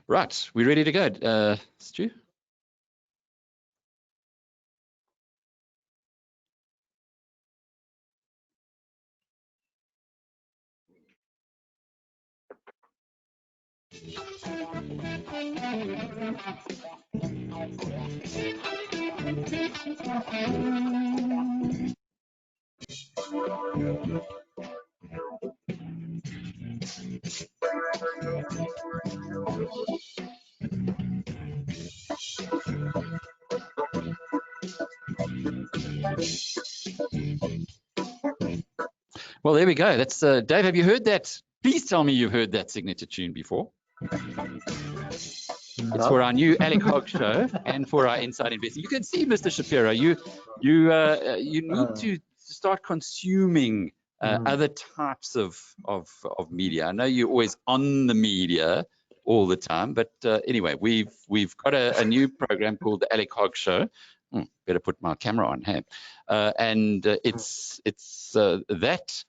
Right, we're ready to go. Stu? Well, there we go. That's Dave, have you heard that? Please tell me you've heard that signature tune before. It's for our new Alec Hogg show and for our Inside Investing. You can see, Mr. Shapiro, you need to start consuming other types of media. I know you're always on the media all the time, but anyway, we've got a new program called the Alec Hogg Show. Better put my camera on, hey. And it's that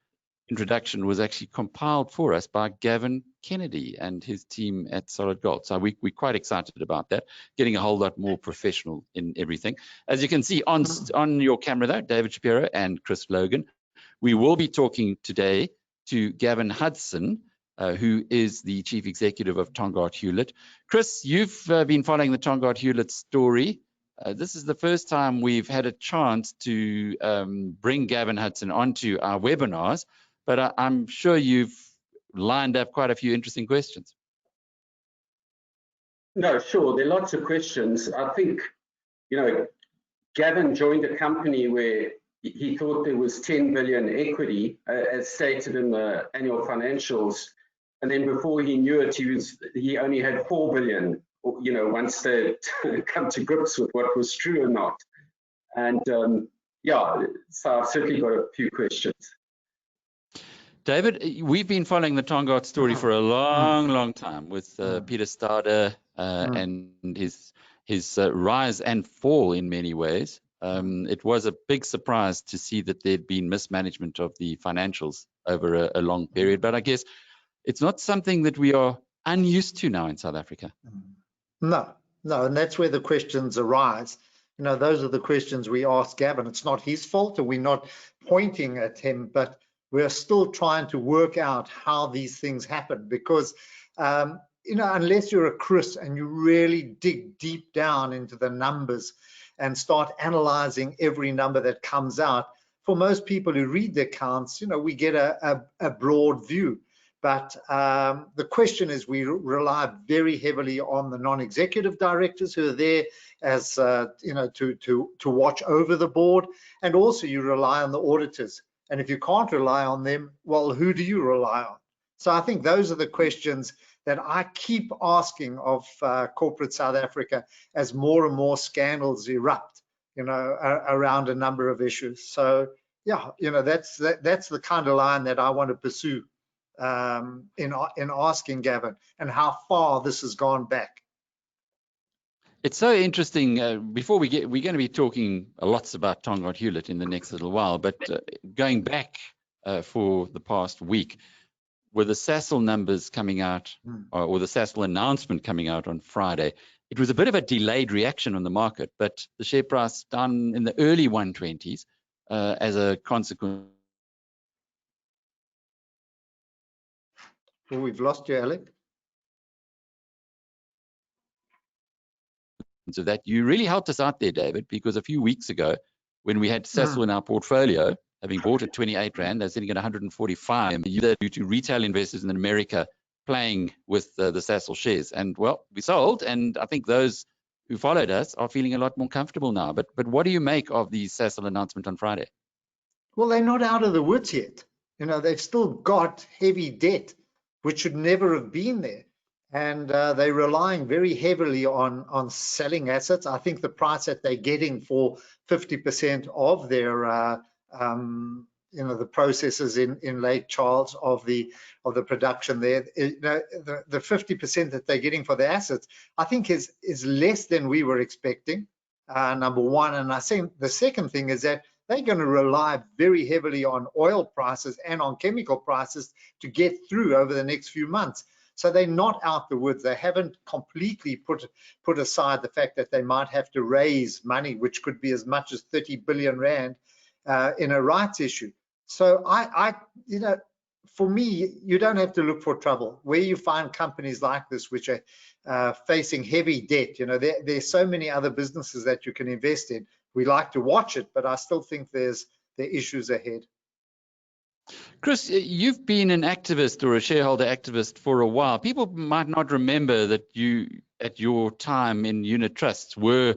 introduction was actually compiled for us by Gavin Kennedy and his team at Solid Gold. So we're quite excited about that, getting a whole lot more professional in everything. As you can see on your camera though, David Shapiro and Chris Logan, we will be talking today to Gavin Hudson, who is the Chief Executive of Tongaat Hulett. Chris, you've been following the Tongaat Hulett story. This is the first time we've had a chance to bring Gavin Hudson onto our webinars, but I'm sure you've lined up quite a few interesting questions. No, sure. There are lots of questions. I think, you know, Gavin joined a company where he thought there was 10 billion equity, as stated in the annual financials. And then before he knew it, he only had 4 billion, you know, once they come to grips with what was true or not. And yeah, so I've certainly got a few questions. David, we've been following the Tongaat story for a long time with Peter Stader and his rise and fall in many ways. It was a big surprise to see that there'd been mismanagement of the financials over a long period, but I guess it's not something that we are unused to now in South Africa. No, and that's where the questions arise. You know, those are the questions we ask Gavin. It's not his fault, and we're not pointing at him, but we're still trying to work out how these things happen, because you know, unless you're a Chris and you really dig deep down into the numbers and start analyzing every number that comes out, for most people who read the accounts, you know, we get a broad view. But the question is, we rely very heavily on the non-executive directors who are there as you know, to watch over the board, and also you rely on the auditors. And if you can't rely on them, well, who do you rely on? So I think those are the questions that I keep asking of corporate South Africa as more and more scandals erupt, you know, around a number of issues. So yeah, you know, that's the kind of line that I want to pursue in asking Gavin, and how far this has gone back. It's so interesting. We're going to be talking lots about Tongaat Hulett in the next little while, but going back for the past week, with the Sasol numbers coming out, or the Sasol announcement coming out on Friday, it was a bit of a delayed reaction on the market, but the share price down in the early 120s as a consequence. Well, we've lost you, Alec. So that you really helped us out there, David, because a few weeks ago, when we had Sasol in our portfolio, having bought at 28 Rand, they're sitting at 145 due to retail investors in America playing with the Sasol shares. And well, we sold, and I think those who followed us are feeling a lot more comfortable now. But what do you make of the Sasol announcement on Friday? Well, they're not out of the woods yet. You know, they've still got heavy debt, which should never have been there. And they're relying very heavily on selling assets. I think the price that they're getting for 50% of their, you know, the processes in Lake Charles of the production there, you know, the 50% that they're getting for the assets, I think is less than we were expecting. Number one, and I think the second thing is that they're going to rely very heavily on oil prices and on chemical prices to get through over the next few months. So they're not out the woods. They haven't completely put aside the fact that they might have to raise money, which could be as much as 30 billion rand in a rights issue. So you know, for me, you don't have to look for trouble. Where you find companies like this, which are facing heavy debt, you know, there's so many other businesses that you can invest in. We like to watch it, but I still think there are issues ahead. Chris, you've been an activist or a shareholder activist for a while. People might not remember that you, at your time in unit trusts, were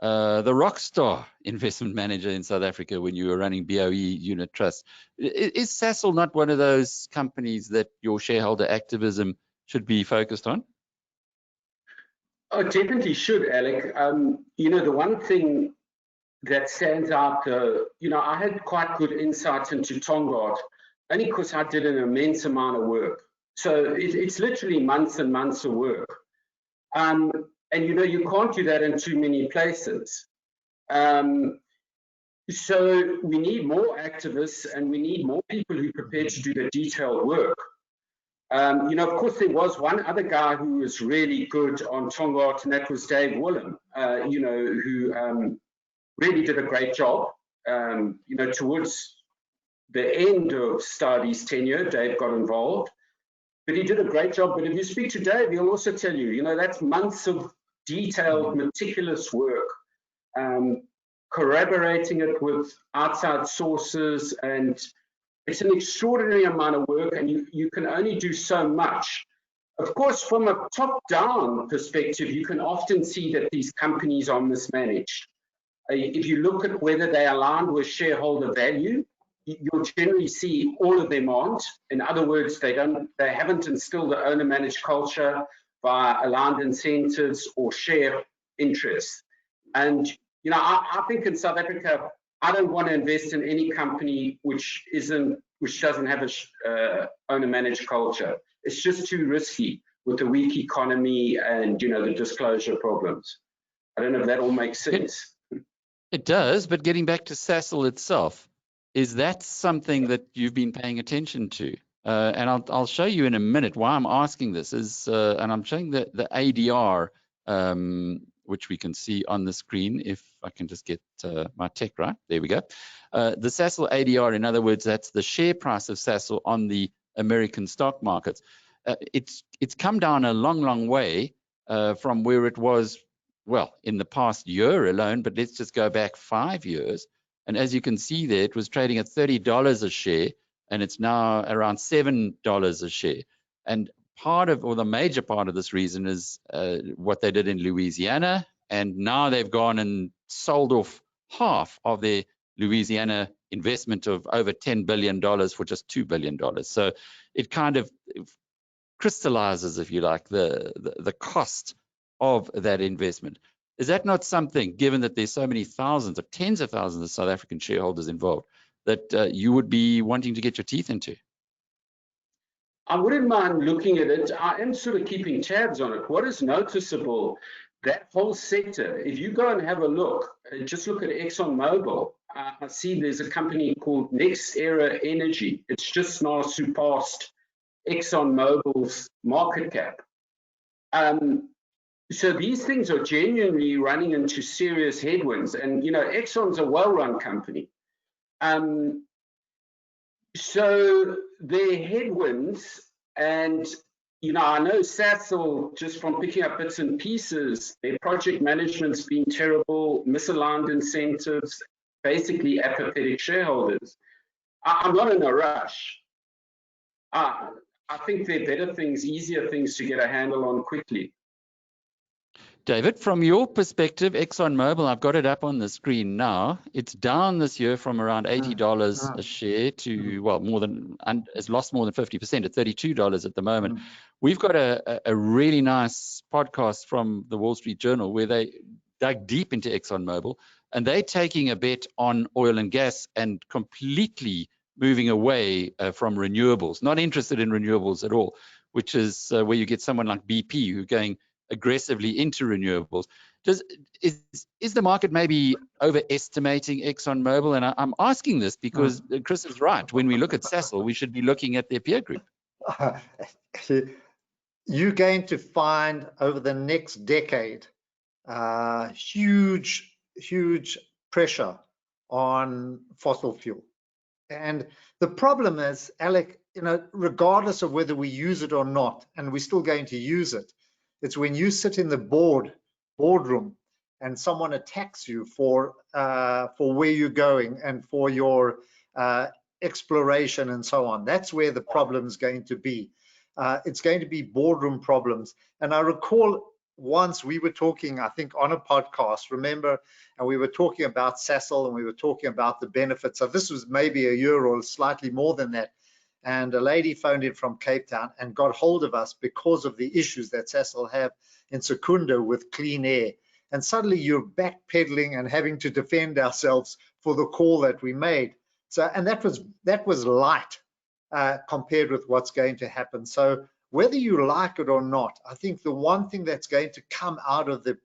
the rock star investment manager in South Africa when you were running BOE unit trusts. Is Sasol not one of those companies that your shareholder activism should be focused on? Oh, definitely should, Alec. You know, the one thing that stands out, you know, I had quite good insight into Tongaat, only because I did an immense amount of work. So it's literally months and months of work. And, you know, you can't do that in too many places. So we need more activists and we need more people who are prepared to do the detailed work. You know, of course, there was one other guy who was really good on Tongaat, and that was Dave Willem, you know, who really did a great job. You know, towards the end of Stardie's tenure, Dave got involved, but he did a great job. But if you speak to Dave, he'll also tell you, you know, that's months of detailed, meticulous work, corroborating it with outside sources, and it's an extraordinary amount of work, and you can only do so much. Of course, from a top-down perspective, you can often see that these companies are mismanaged. If you look at whether they align with shareholder value, you'll generally see all of them aren't. In other words, they haven't instilled the owner-managed culture via aligned incentives or share interests. And you know, I think in South Africa, I don't want to invest in any company which doesn't have a owner-managed culture. It's just too risky with the weak economy and, you know, the disclosure problems. I don't know if that all makes sense. It does, but getting back to Sasol itself, is that something that you've been paying attention to? And I'll show you in a minute why I'm asking this. And I'm showing the ADR, which we can see on the screen. If I can just get my tech right, there we go. The Sasol ADR, in other words, that's the share price of Sasol on the American stock markets. It's come down a long way from where it was, well, in the past year alone, but let's just go back 5 years. And as you can see there, it was trading at $30 a share, and it's now around $7 a share. And the major part of this reason is what they did in Louisiana, and now they've gone and sold off half of their Louisiana investment of over $10 billion for just $2 billion. So it kind of crystallizes, if you like, the cost of that investment. Is that not something, given that there's so many thousands or tens of thousands of South African shareholders involved, that you would be wanting to get your teeth into? I wouldn't mind looking at it. I am sort of keeping tabs on it. What is noticeable, that whole sector, if you go and have a look, just look at Exxon Mobil, I see there's a company called Next Era Energy. It's just now surpassed Exxon Mobil's market cap. So these things are genuinely running into serious headwinds. And, you know, Exxon's a well-run company. So their headwinds, and, you know, I know Sasol, just from picking up bits and pieces, their project management's been terrible, misaligned incentives, basically apathetic shareholders. I'm not in a rush. I think there are better things, easier things to get a handle on quickly. David, from your perspective, Exxon Mobil, I've got it up on the screen now. It's down this year from around $80 a share to, well, it's lost more than 50% at $32 at the moment. We've got a really nice podcast from the Wall Street Journal where they dug deep into Exxon Mobil, and they're taking a bet on oil and gas and completely moving away from renewables, not interested in renewables at all, which is where you get someone like BP who are going aggressively into renewables. Is the market maybe overestimating Exxon Mobil? And I'm asking this because Chris is right. When we look at Sasol, we should be looking at their peer group. you're going to find over the next decade huge pressure on fossil fuel. And the problem is, Alec, regardless of whether we use it or not, and we're still going to use it, it's when you sit in the boardroom and someone attacks you for where you're going and for your exploration and so on. That's where the problem is going to be. It's going to be boardroom problems. And I recall once we were talking, I think, on a podcast, remember, and we were talking about Sasol and we were talking about the benefits. So this was maybe a year or slightly more than that. And a lady phoned in from Cape Town and got hold of us because of the issues that Sasol have in Secunda with clean air. And suddenly you're backpedaling and having to defend ourselves for the call that we made. So, and that was light compared with what's going to happen. So whether you like it or not, I think the one thing that's going to come out of the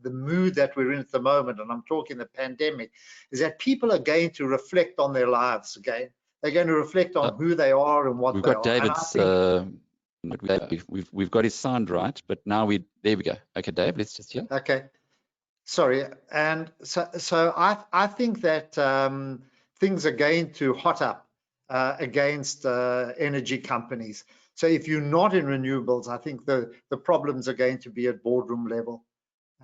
mood that we're in at the moment, and I'm talking the pandemic, is that people are going to reflect on their lives again. They're going to reflect on who they are and what we've they got are. David's, we've got his sound right, but now there we go. Okay, Dave, let's just hear. Okay, sorry. And so I think that things are going to hot up against energy companies. So if you're not in renewables, I think the problems are going to be at boardroom level,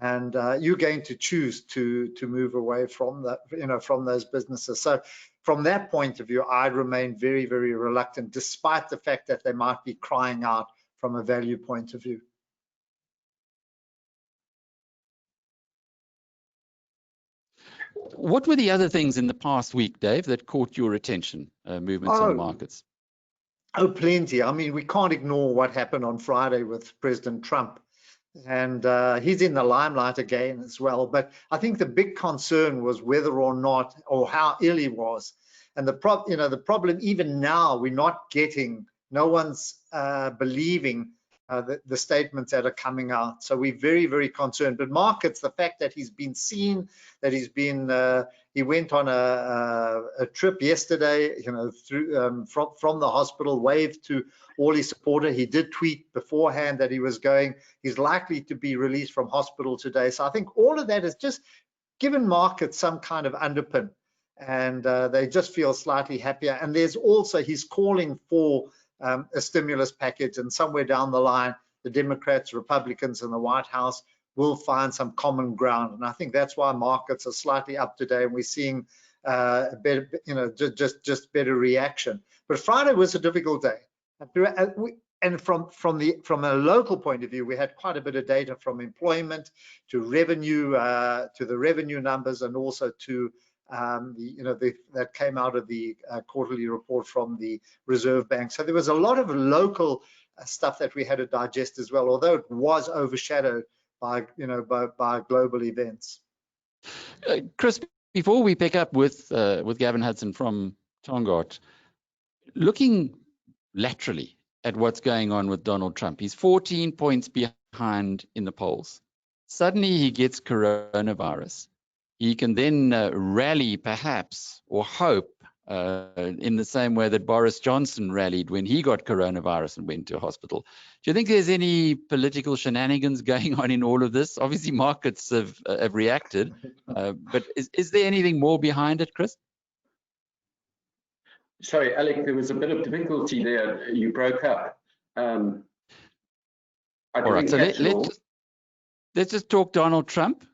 and you're going to choose to move away from that, from those businesses. So from that point of view, I remain very, very reluctant, despite the fact that they might be crying out from a value point of view. What were the other things in the past week, Dave, that caught your attention, movements in the markets? Oh, plenty. I mean, we can't ignore what happened on Friday with President Trump. And he's in the limelight again as well. But I think the big concern was whether or not, or how ill he was. And the problem, even now, we're not getting, no one's believing the statements that are coming out. So we're very, very concerned. But markets, the fact that he's been seen, that he's been, he went on a trip yesterday, through from the hospital, waved to all his supporters. He did tweet beforehand that he was going. He's likely to be released from hospital today. So I think all of that has just given markets some kind of underpin, and they just feel slightly happier. And there's also, he's calling for a stimulus package, and somewhere down the line, the Democrats, Republicans, and the White House will find some common ground. And I think that's why markets are slightly up today, and we're seeing better, just better reaction. But Friday was a difficult day, and from a local point of view, we had quite a bit of data from employment to revenue, to the revenue numbers, and also to that came out of the quarterly report from the Reserve Bank. So there was a lot of local stuff that we had to digest as well, although it was overshadowed by global events. Chris, before we pick up with Gavin Hudson from Tongaat, looking laterally at what's going on with Donald Trump, he's 14 points behind in the polls. Suddenly he gets coronavirus. He can then rally, perhaps, or hope, in the same way that Boris Johnson rallied when he got coronavirus and went to hospital. Do you think there's any political shenanigans going on in all of this? Obviously, markets have reacted, but is there anything more behind it, Chris? Sorry, Alec, there was a bit of difficulty there. You broke up. All right, so let's just talk Donald Trump.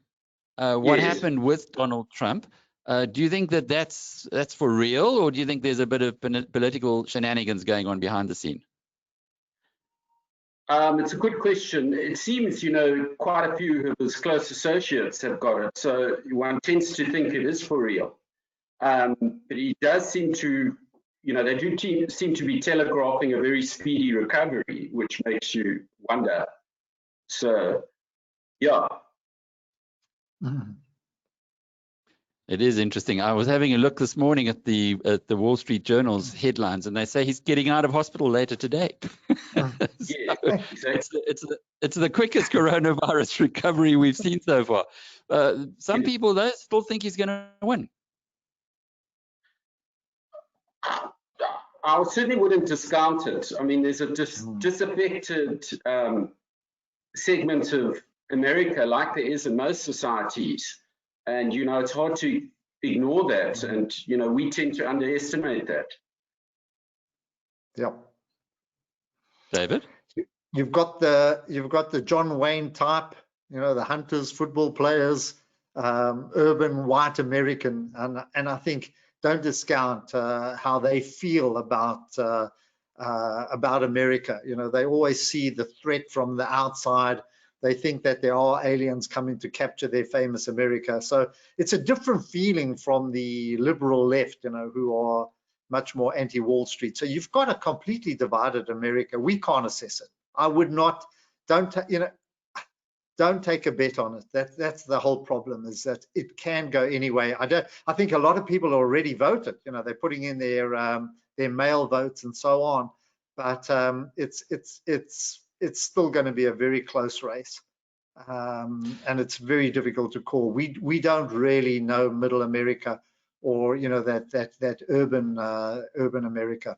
What happened with Donald Trump? Do you think that that's for real, or do you think there's a bit of political shenanigans going on behind the scene? It's a good question. It seems, quite a few of his close associates have got it, so one tends to think it is for real. But he does seem to, they do seem to be telegraphing a very speedy recovery, which makes you wonder. So, yeah. Mm-hmm. It is interesting. I was having a look this morning at the Wall Street Journal's headlines, and they say he's getting out of hospital later today. Yeah, exactly. It's the quickest coronavirus recovery we've seen so far. Some people, though, still think he's going to win. I certainly wouldn't discount it. I mean, there's a disaffected segment of America, like there is in most societies, and it's hard to ignore that, and we tend to underestimate that. Yeah. David? You've got the John Wayne type, the hunters, football players, urban white American, and I think don't discount how they feel about America. They always see the threat from the outside. They think that there are aliens coming to capture their famous America. So it's a different feeling from the liberal left, who are much more anti-Wall Street. So you've got a completely divided America. We can't assess it. I would not, don't take a bet on it. That's the whole problem, is that it can go any way. I think a lot of people already voted. They're putting in their mail votes and so on. But it's still going to be a very close race, and it's very difficult to call. We don't really know Middle America, or that urban America.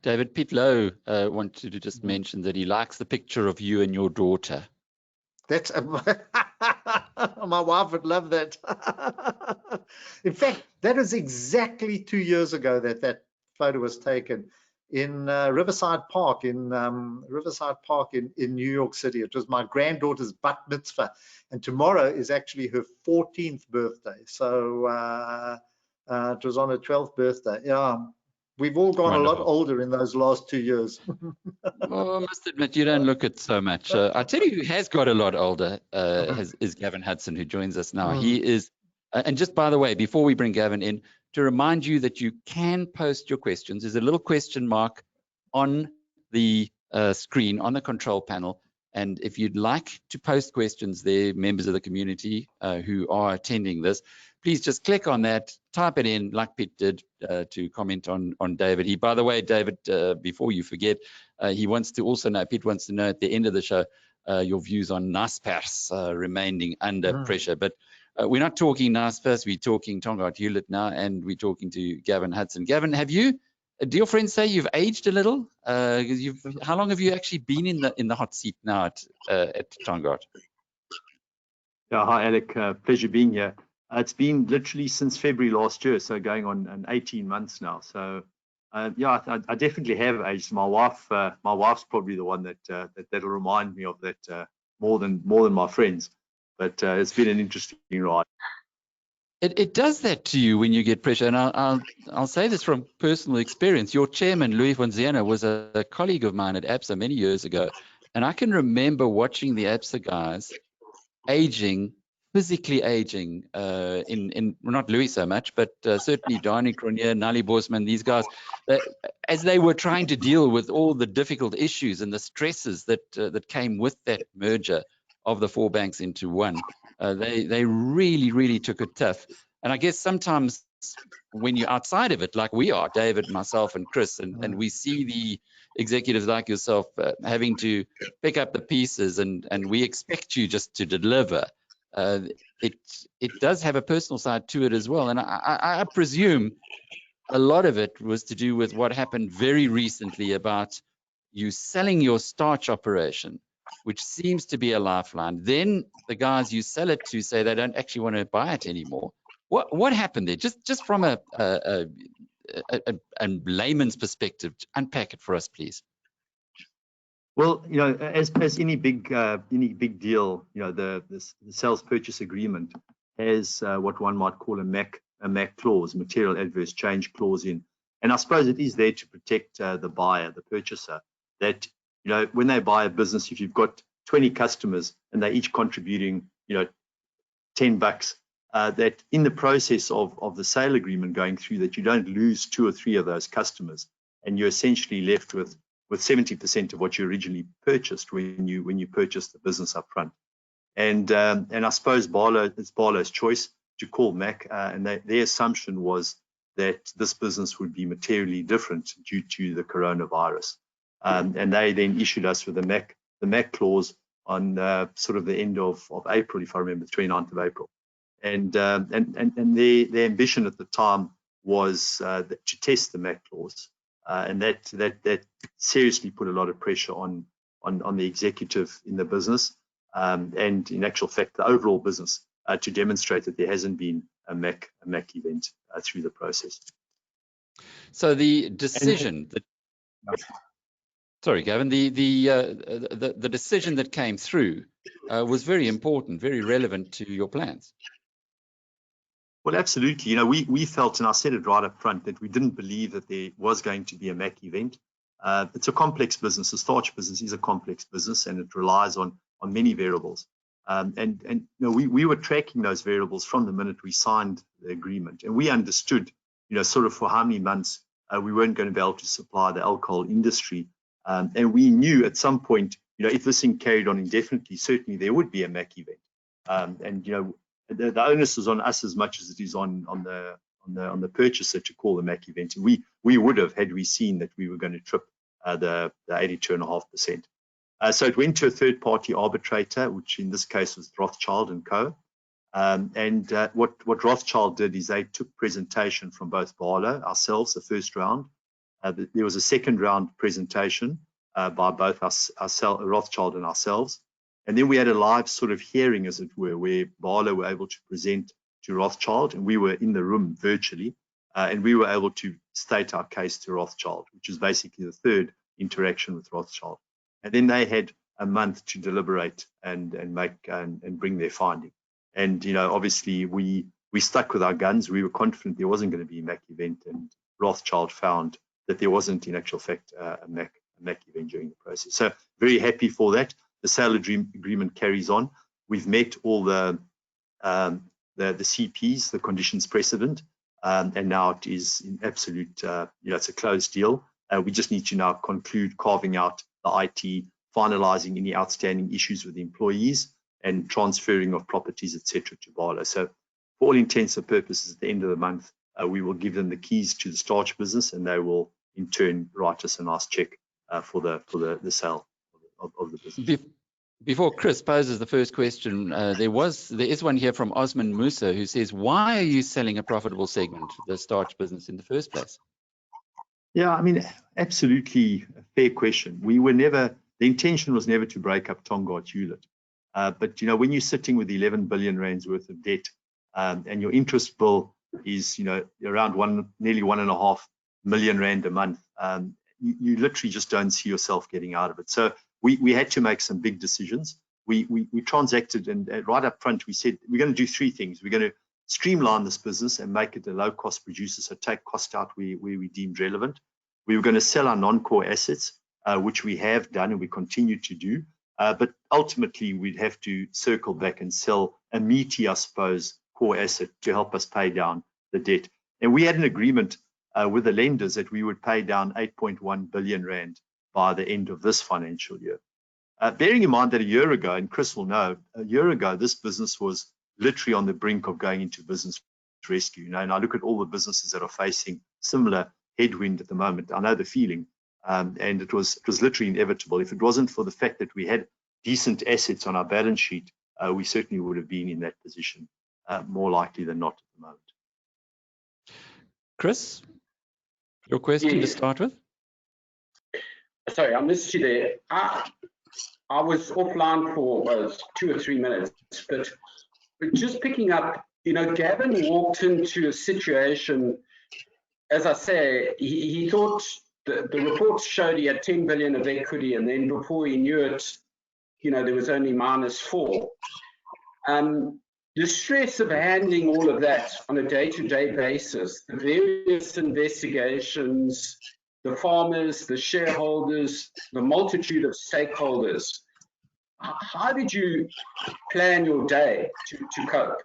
David, Pete Lowe wanted to just mention that he likes the picture of you and your daughter. That's my wife would love that. In fact, that was exactly 2 years ago that photo was taken in Riverside Park in New York City. It was my granddaughter's bat mitzvah, and tomorrow is actually her 14th birthday. So it was on her 12th birthday. Yeah. We've all gone a lot older in those last 2 years. Well, I must admit, you don't look it so much. I tell you who has got a lot older is Gavin Hudson, who joins us now. He is, and just by the way, before we bring Gavin in, to remind you that you can post your questions. There's a little question mark on the screen, on the control panel. And if you'd like to post questions there, members of the community who are attending this, please just click on that, type it in like Pete did to comment on David. By the way, David, before you forget, he wants to also know, Pete wants to know at the end of the show, your views on Naspers remaining under pressure. But we're not talking Naspers, we're talking Tongaat Hulett now, and we're talking to Gavin Hudson. Gavin, do your friends say you've aged a little? How long have you actually been in the hot seat now at Tongaat? Yeah, hi Alec, pleasure being here. It's been literally since February last year, so going on 18 months now. So yeah, I definitely have aged. My wife's probably the one that'll remind me of that more than my friends. But it's been an interesting ride. It does that to you when you get pressure, and I'll say this from personal experience. Your chairman, Louis von Ziena, was a colleague of mine at ABSA many years ago, and I can remember watching the ABSA guys physically aging, in not Louis so much, but certainly Dani Cronje, Nali Bosman, these guys, as they were trying to deal with all the difficult issues and the stresses that came with that merger of the four banks into one. They really, really took it tough. And I guess sometimes when you're outside of it, like we are, David, myself, and Chris, and we see the executives like yourself having to pick up the pieces, and we expect you just to deliver. It does have a personal side to it as well. And I presume a lot of it was to do with what happened very recently about you selling your starch operation, which seems to be a lifeline. Then the guys you sell it to say they don't actually want to buy it anymore. What happened there? Just from a layman's perspective, unpack it for us, please. Well, as any big deal, the sales purchase agreement has what one might call a MAC clause, material adverse change clause in, and I suppose it is there to protect the buyer, the purchaser, that when they buy a business, if you've got 20 customers and they're each contributing, $10, that in the process of the sale agreement going through, that you don't lose 2 or 3 of those customers, and you're essentially left with 70% of what you originally purchased when you purchased the business up front. And I suppose it's Barlow's choice to call MAC, and their assumption was that this business would be materially different due to the coronavirus. And they then issued us with the MAC clause on sort of the end of April, if I remember, 29th of April. And their ambition at the time was to test the MAC clause, and that seriously put a lot of pressure on the executive in the business, and in actual fact the overall business, to demonstrate that there hasn't been a MAC event through the process. So the decision that, sorry, Gavin, the decision that came through was very important, very relevant to your plans. Well, absolutely. You know, we felt, and I said it right up front, that we didn't believe that there was going to be a MAC event. It's a complex business. The starch business is a complex business, and it relies on many variables. And you know, we were tracking those variables from the minute we signed the agreement, and we understood, you know, sort of for how many months we weren't going to be able to supply the alcohol industry. And we knew at some point, you know, if this thing carried on indefinitely, certainly there would be a MAC event. And you know, the onus is on us as much as it is on the purchaser to call the MAC event. And we would have, had we seen that we were going to trip the 82.5%. So it went to a third-party arbitrator, which in this case was Rothschild & Co. What Rothschild did is they took presentation from both Barlow, ourselves, the first round. There was a second round presentation by both Rothschild and ourselves. And then we had a live sort of hearing, as it were, where Barlow were able to present to Rothschild, and we were in the room virtually, and we were able to state our case to Rothschild, which is basically the third interaction with Rothschild. And then they had a month to deliberate and bring their finding. And you know, obviously we stuck with our guns. We were confident there wasn't going to be a MAC event, and Rothschild found that there wasn't, in actual fact, a MAC event during the process. So very happy for that. The sale agreement carries on. We've met all the CPs, the conditions precedent, and now it is in absolute, you know, it's a closed deal. We just need to now conclude carving out the IT, finalizing any outstanding issues with the employees, and transferring of properties, etc., to Barlow. So for all intents and purposes, at the end of the month, we will give them the keys to the starch business, and they will in turn write us a nice check for the sale of the business. Before Chris poses the first question, there is one here from Osman Musa who says, why are you selling a profitable segment, the starch business, in the first place? Yeah, I mean, absolutely a fair question. The intention was never to break up Tongaat Hulett. But, you know, when you're sitting with 11 billion rands worth of debt, and your interest bill is, you know, around nearly 1.5 million rand a month, you literally just don't see yourself getting out of it. So we had to make some big decisions. We transacted, and right up front we said we're going to do three things. We're going to streamline this business and make it a low-cost producer, so take cost out where we deemed relevant. We were going to sell our non-core assets, which we have done and we continue to do. But ultimately, we'd have to circle back and sell a meaty, I suppose, core asset to help us pay down the debt. And we had an agreement with the lenders that we would pay down 8.1 billion rand by the end of this financial year. Bearing in mind that a year ago, and Chris will know, a year ago, this business was literally on the brink of going into business rescue. You know, and I look at all the businesses that are facing similar headwind at the moment. I know the feeling, and it was literally inevitable. If it wasn't for the fact that we had decent assets on our balance sheet, we certainly would have been in that position, more likely than not at the moment. Chris, your question to start with? Sorry, I missed you there. I was offline for 2 or 3 minutes, but just picking up, you know, Gavin walked into a situation, as I say, he thought the reports showed he had 10 billion of equity, and then before he knew it, you know, there was only -4. The stress of handling all of that on a day-to-day basis, the various investigations, the farmers, the shareholders, the multitude of stakeholders, how did you plan your day to cope?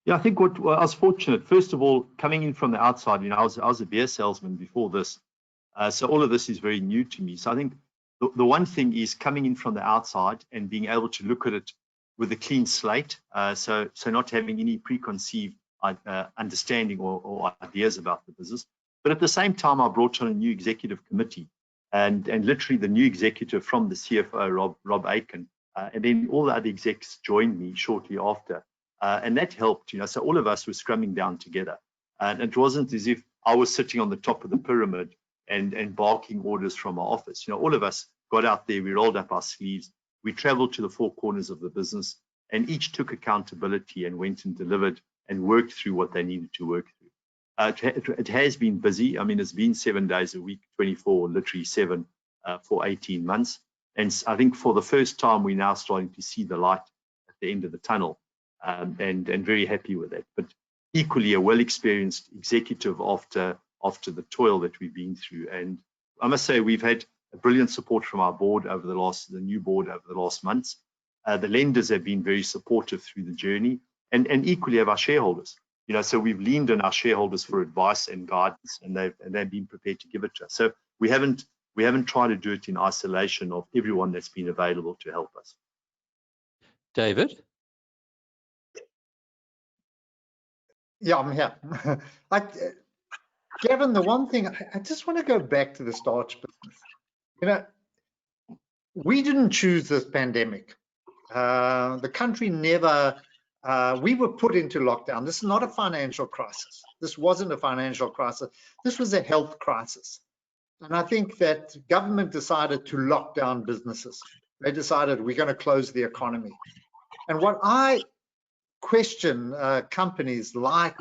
Yeah, I think I was fortunate. First of all, coming in from the outside, you know, I was a beer salesman before this, so all of this is very new to me. So I think the one thing is coming in from the outside and being able to look at it with a clean slate, so not having any preconceived understanding or ideas about the business. But at the same time, I brought on a new executive committee, and literally the new executive from the CFO, Rob Aiken, and then all the other execs joined me shortly after. and that helped. So all of us were scrumming down together, and it wasn't as if I was sitting on the top of the pyramid and barking orders from our office. All of us got out there, we rolled up our sleeves, we traveled to the four corners of the business, and each took accountability and went and delivered and worked through what they needed to work through. It has been busy. I mean, it's been 7 days a week, 24, literally 7 for 18 months. And I think for the first time, we're now starting to see the light at the end of the tunnel, and very happy with that. But equally a well-experienced executive after the toil that we've been through. And I must say, we've had a brilliant support from our board over the new board over the last months. The lenders have been very supportive through the journey, and equally have our shareholders. So we've leaned on our shareholders for advice and guidance, and they've been prepared to give it to us. So we haven't tried to do it in isolation of everyone that's been available to help us. David? Yeah, I'm here. Gavin, the one thing, I just want to go back to the starch business. We didn't choose this pandemic. The country never, we were put into lockdown. This is not a financial crisis. This wasn't a financial crisis. This was a health crisis. And I think that government decided to lock down businesses. They decided we're going to close the economy. And what I question companies like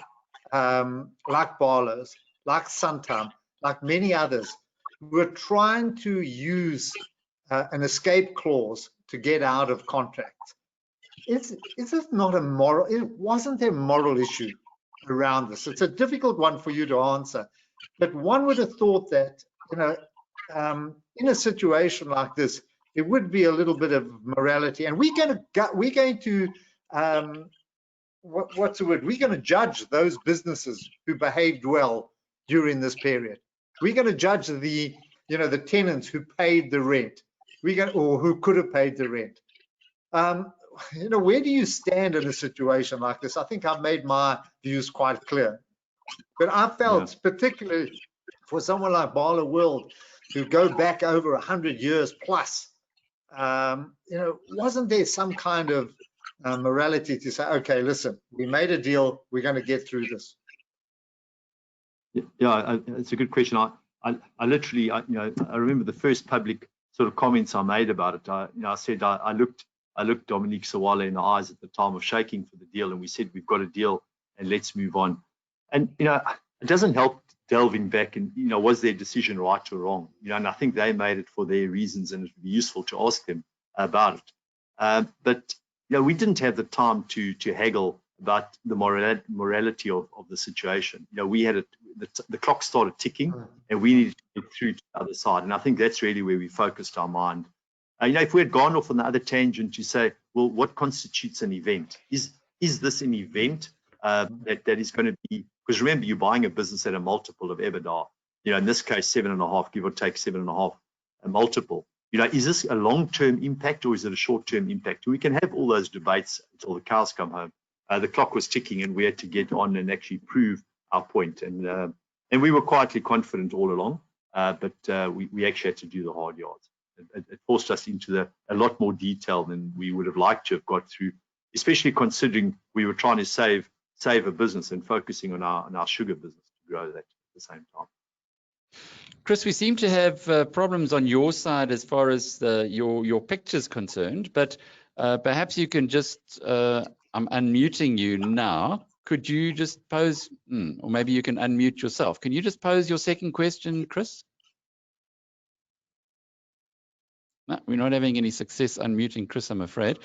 Barloworld, like Suntime, like many others, who are trying to use an escape clause to get out of contracts. Is this not a moral? It wasn't a moral issue around this. It's a difficult one for you to answer, but one would have thought that in a situation like this, there would be a little bit of morality, and we're going to what's the word? We're going to judge those businesses who behaved well during this period. We're going to judge the tenants who paid the rent. Or who could have paid the rent. Where do you stand in a situation like this? I think I've made my views quite clear. But I felt, particularly for someone like Barloworld, who go back over 100 years plus, wasn't there some kind of morality to say, okay, listen, we made a deal, we're going to get through this? Yeah, it's a good question. I literally, I remember the first public sort of comments I made about it. I said I looked Dominique Sawala in the eyes at the time of shaking for the deal, and we said we've got a deal and let's move on. And it doesn't help delving back and was their decision right or wrong? And I think they made it for their reasons, and it would be useful to ask them about it. But we didn't have the time to haggle about the morality of the situation. We had the clock started ticking, and we needed to get through to the other side. And I think that's really where we focused our mind. If we had gone off on the other tangent to say, well, what constitutes an event? Is this an event that is going to be? Because remember, you're buying a business at a multiple of EBITDA. In this case, 7.5, give or take 7.5, a multiple. Is this a long-term impact or is it a short-term impact? We can have all those debates until the cows come home. The clock was ticking, and we had to get on and actually prove our point. And we were quietly confident all along, but we actually had to do the hard yards. It forced us into a lot more detail than we would have liked to have got through, especially considering we were trying to save a business and focusing on our sugar business to grow that at the same time. Chris, we seem to have problems on your side as far as your picture's concerned, but perhaps you can just, I'm unmuting you now. Could you just pose, or maybe you can unmute yourself. Can you just pose your second question, Chris? No, we're not having any success unmuting Chris, I'm afraid.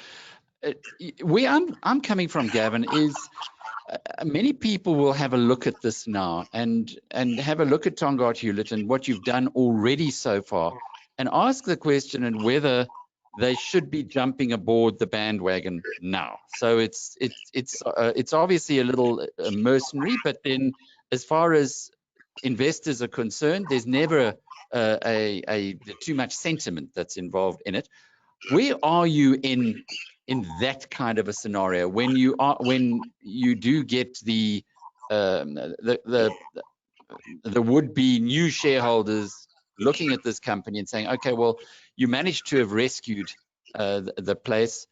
I'm coming from, Gavin, is many people will have a look at this now and have a look at Tongaat Hulett and what you've done already so far, and ask the question and whether they should be jumping aboard the bandwagon now. So it's obviously a little mercenary, but then as far as investors are concerned, there's never too much sentiment that's involved in it. Where are you in that kind of a scenario when you do get the would-be new shareholders looking at this company and saying, okay, well, you managed to have rescued the place.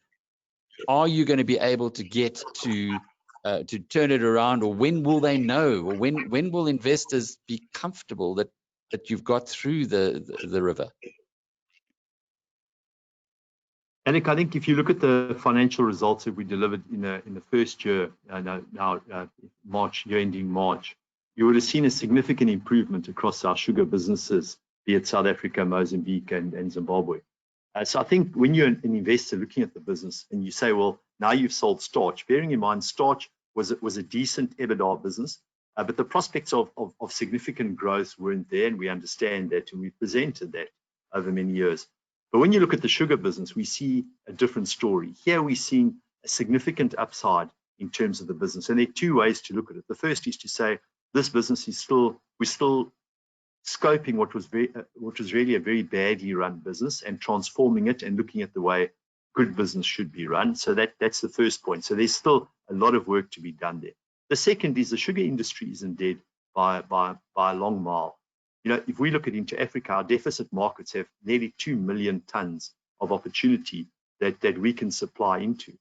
are you going to be able to get to turn it around, or when will they know, or when will investors be comfortable that you've got through the river? Alec, I think if you look at the financial results that we delivered in the first year, March, year ending March, you would have seen a significant improvement across our sugar businesses, be it South Africa, Mozambique, and Zimbabwe. So I think when you're an investor looking at the business and you say, well, now you've sold starch, bearing in mind starch was a decent EBITDA business, but the prospects of significant growth weren't there, and we understand that, and we presented that over many years. But when you look at the sugar business, we see a different story. Here we're seeing a significant upside in terms of the business. And there are two ways to look at it. The first is to say this business is we're still scoping what was really a very badly run business and transforming it and looking at the way good business should be run. So that's the first point. So there's still a lot of work to be done there. The second is the sugar industry isn't dead by a long mile. You know, if we look into Africa, our deficit markets have nearly 2 million tons of opportunity that we can supply into,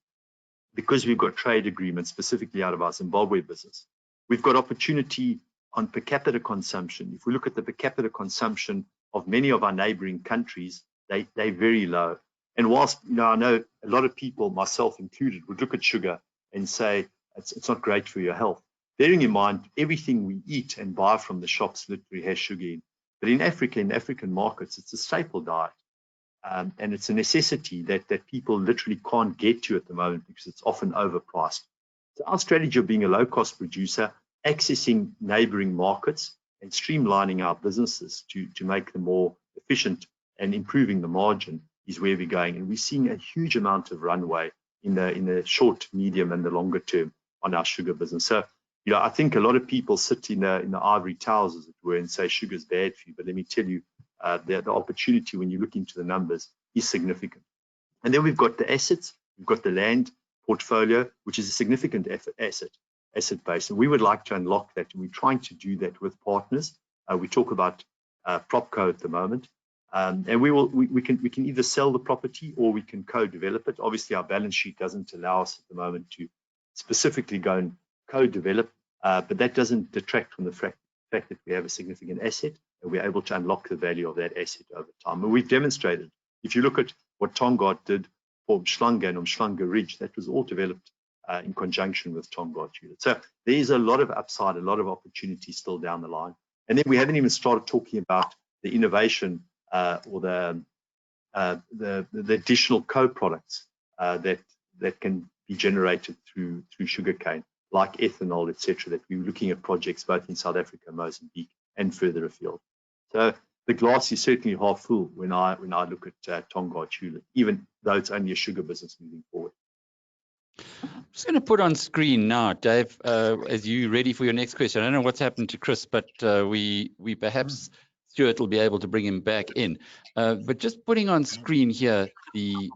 because we've got trade agreements specifically out of our Zimbabwe business. We've got opportunity on per capita consumption. If we look at the per capita consumption of many of our neighboring countries, they're very low. And whilst, you know, I know a lot of people, myself included, would look at sugar and say it's not great for your health. Bearing in mind, everything we eat and buy from the shops literally has sugar in. But in Africa, in African markets, it's a staple diet. And it's a necessity that people literally can't get to at the moment because it's often overpriced. So our strategy of being a low-cost producer, accessing neighboring markets and streamlining our businesses to make them more efficient and improving the margin is where we're going. And we're seeing a huge amount of runway in the short, medium, and the longer term on our sugar business. So, you know, I think a lot of people sit in the ivory towers, as it were, and say sugar's bad for you. But let me tell you, the opportunity when you look into the numbers is significant. And then we've got the assets, we've got the land portfolio, which is a significant asset base. And we would like to unlock that. And we're trying to do that with partners. We talk about PropCo at the moment. And we can either sell the property or we can co-develop it. Obviously, our balance sheet doesn't allow us at the moment to specifically go and co-develop, but that doesn't detract from the fact that we have a significant asset and we're able to unlock the value of that asset over time. And we've demonstrated, if you look at what Tongaat did for Umhlanga and Umhlanga Ridge, that was all developed in conjunction with Tongaat Hulett. So there's a lot of upside, a lot of opportunity still down the line. And then we haven't even started talking about the innovation or the additional co-products that can be generated through sugarcane, like ethanol, etc. That we're looking at projects both in South Africa, Mozambique, and further afield. So the glass is certainly half full when I look at Tongaat Hulett, even though it's only a sugar business moving forward. I'm just going to put on screen now, Dave, as you ready for your next question. I don't know what's happened to Chris, but we perhaps Stuart will be able to bring him back in. But just putting on screen here the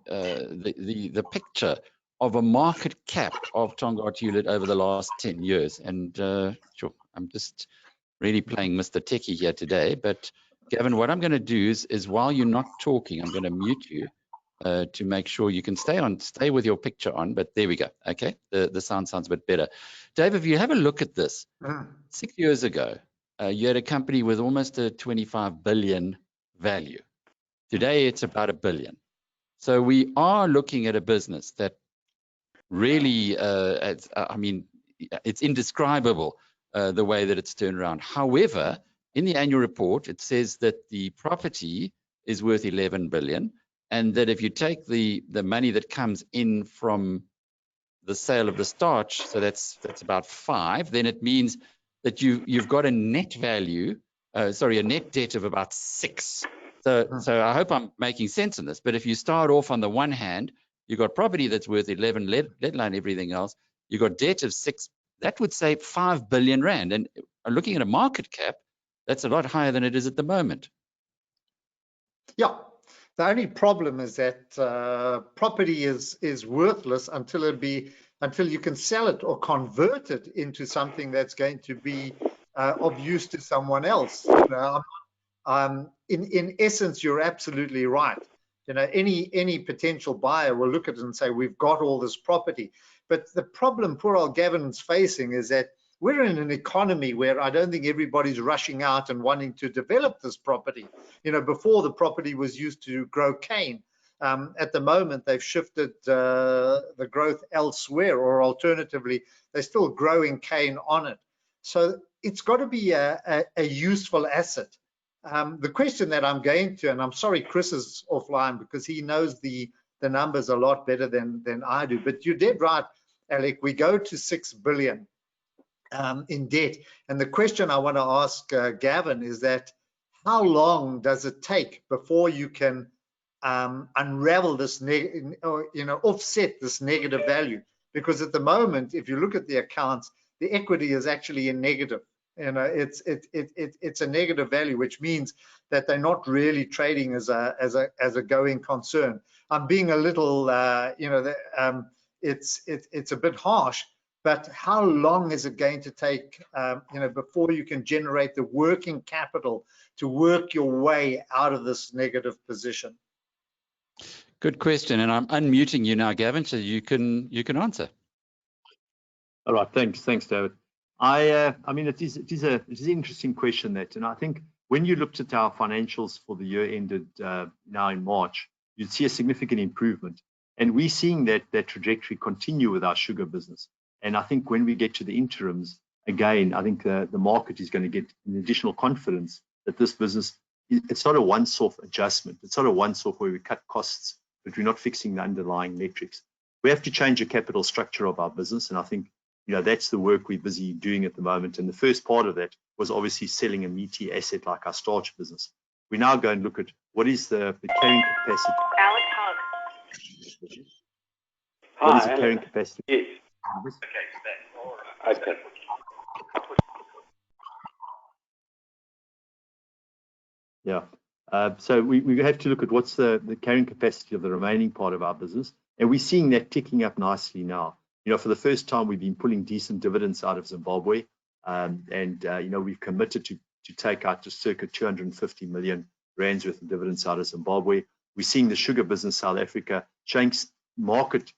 picture of a market cap of Tongaat Hulett over the last 10 years. And sure, I'm just really playing Mr. Techie here today. But Gavin, what I'm going to do is while you're not talking, I'm going to mute you to make sure you can stay with your picture on. But there we go. Okay, the sound sounds a bit better. Dave, if you have a look at this, 6 years ago, you had a company with almost a 25 billion value. Today, it's about $1 billion. So we are looking at a business that really, I mean, it's indescribable the way that it's turned around. However, in the annual report, it says that the property is worth 11 billion, and that if you take the money that comes in from the sale of the starch, so that's about 5, then it means that you've got a net value, a net debt of about 6. So I hope I'm making sense in this. But if you start off on the one hand, you've got property that's worth 11, let alone everything else. You've got debt of 6. That would say 5 billion rand. And looking at a market cap, that's a lot higher than it is at the moment. Yeah. The only problem is that property is worthless until you can sell it or convert it into something that's going to be of use to someone else. In essence, you're absolutely right. You know, any potential buyer will look at it and say, we've got all this property. But the problem poor old Gavin's facing is that we're in an economy where I don't think everybody's rushing out and wanting to develop this property. You know, before the property was used to grow cane. At the moment, they've shifted the growth elsewhere, or alternatively, they're still growing cane on it. So it's got to be a useful asset. The question that I'm going to, and I'm sorry Chris is offline because he knows the numbers a lot better than I do, but you're dead right, Alec. We go to 6 billion in debt. And the question I want to ask Gavin is that how long does it take before you can unravel this, offset this negative value? Because at the moment, if you look at the accounts, the equity is actually in negative. You know, it's a negative value, which means that they're not really trading as a going concern. I'm being a little, it's a bit harsh. But how long is it going to take, before you can generate the working capital to work your way out of this negative position? Good question, and I'm unmuting you now, Gavin, so you can answer. All right, thanks, David. I mean, it is an interesting question, that, and I think when you looked at our financials for the year ended now in March, you'd see a significant improvement, and we're seeing that trajectory continue with our sugar business. And I think when we get to the interims, again, I think the market is going to get an additional confidence that this business, it's not a once-off adjustment. It's not a once-off where we cut costs, but we're not fixing the underlying metrics. We have to change the capital structure of our business, and I think that's the work we're busy doing at the moment. And the first part of that was obviously selling a meaty asset like our starch business. We now go and look at what is the carrying capacity. Alec Hogg. What is the carrying capacity? Yes. Okay. Yeah. So we have to look at what's the carrying capacity of the remaining part of our business, and we're seeing that ticking up nicely now. For the first time, we've been pulling decent dividends out of Zimbabwe, and we've committed to take out just circa 250 million rands worth of dividends out of Zimbabwe. We're seeing the sugar business South Africa showing market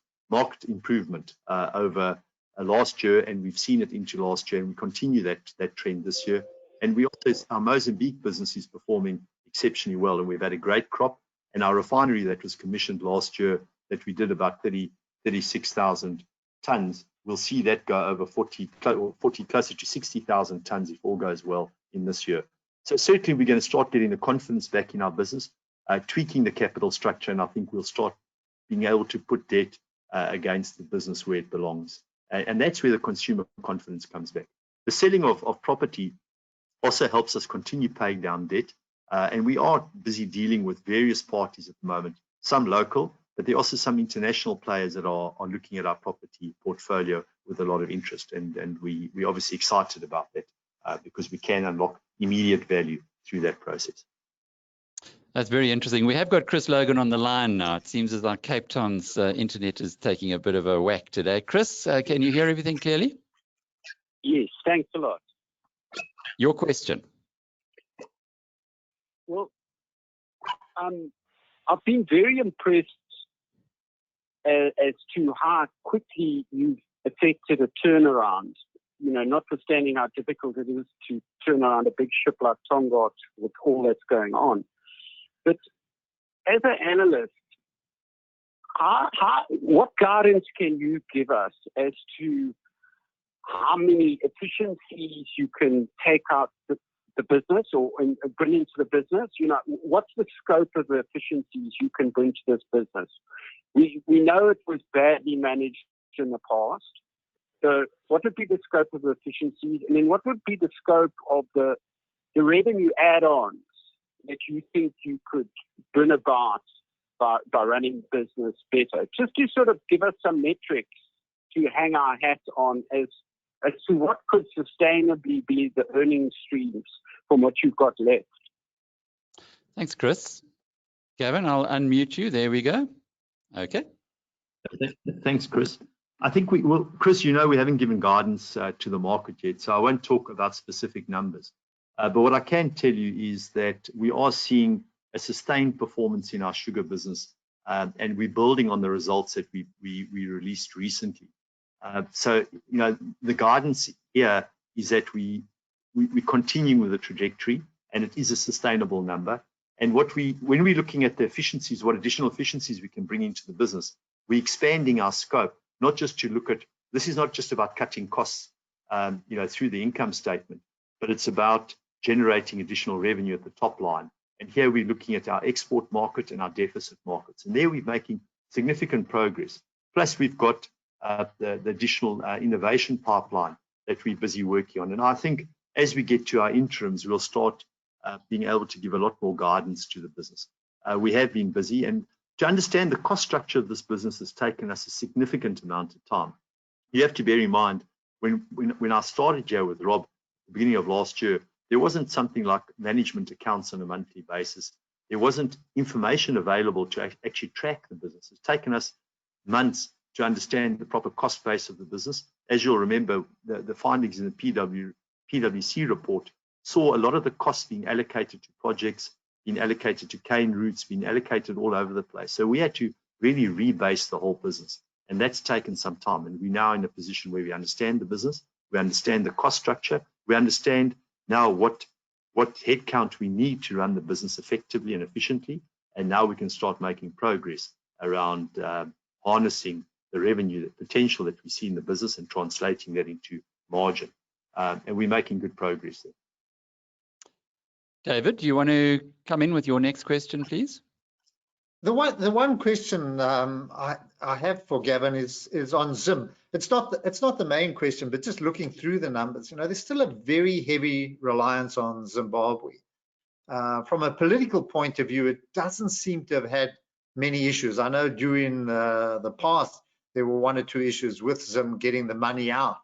improvement over last year, and we've seen it into last year, and we continue that trend this year. And we also, our Mozambique business is performing exceptionally well, and we've had a great crop. And our refinery that was commissioned last year, that we did about 36,000 tons, we'll see that go over 40 closer to 60,000 tons if all goes well in this year. So certainly we're going to start getting the confidence back in our business, tweaking the capital structure, and I think we'll start being able to put debt against the business where it belongs. And that's where the consumer confidence comes back. The selling of property also helps us continue paying down debt. And we are busy dealing with various parties at the moment, some local, but there are also some international players that are looking at our property portfolio with a lot of interest. And we're obviously excited about that because we can unlock immediate value through that process. That's very interesting. We have got Chris Logan on the line now. It seems as though Cape Town's internet is taking a bit of a whack today. Chris, can you hear everything clearly? Yes, thanks a lot. Your question. Well, I've been very impressed as to how quickly you've effected a turnaround, notwithstanding how difficult it is to turn around a big ship like Tongaat with all that's going on. But as an analyst, what guidance can you give us as to how many efficiencies you can take out the business or bring into the business? What's the scope of the efficiencies you can bring to this business? We know it was badly managed in the past. So what would be the scope of the efficiencies? And then what would be the scope of the revenue add-ons that you think you could bring about by running business better? Just to sort of give us some metrics to hang our hat on as to what could sustainably be the earning streams from what you've got left. Thanks, Chris. Gavin, I'll unmute you. There we go. Okay. Thanks, Chris. I think Chris, we haven't given guidance to the market yet, so I won't talk about specific numbers. But what I can tell you is that we are seeing a sustained performance in our sugar business, and we're building on the results that we released recently. So, the guidance here is that we're continuing with the trajectory, and it is a sustainable number. And when we're looking at the efficiencies, what additional efficiencies we can bring into the business, we're expanding our scope, not just to look at, this is not just about cutting costs, through the income statement, but it's about generating additional revenue at the top line. And here we're looking at our export market and our deficit markets. And there we're making significant progress. Plus we've got the additional innovation pipeline that we're busy working on. And I think as we get to our interims, we'll start being able to give a lot more guidance to the business. We have been busy, and to understand the cost structure of this business has taken us a significant amount of time. You have to bear in mind, when I started here with Rob at the beginning of last year, there wasn't something like management accounts on a monthly basis. There wasn't information available to actually track the business. It's taken us months to understand the proper cost base of the business. As you'll remember, the findings in the PwC report saw a lot of the costs being allocated to projects, being allocated to cane routes, being allocated all over the place. So we had to really rebase the whole business, and that's taken some time. And we're now in a position where we understand the business, we understand the cost structure, we understand now what headcount we need to run the business effectively and efficiently, and now we can start making progress around harnessing the revenue, the potential that we see in the business, and translating that into margin. And we're making good progress there. David, do you want to come in with your next question, please? The one question I have for Gavin is on Zim. It's not the main question, but just looking through the numbers, there's still a very heavy reliance on Zimbabwe. From a political point of view, it doesn't seem to have had many issues. I know during the past there were one or two issues with Zim getting the money out.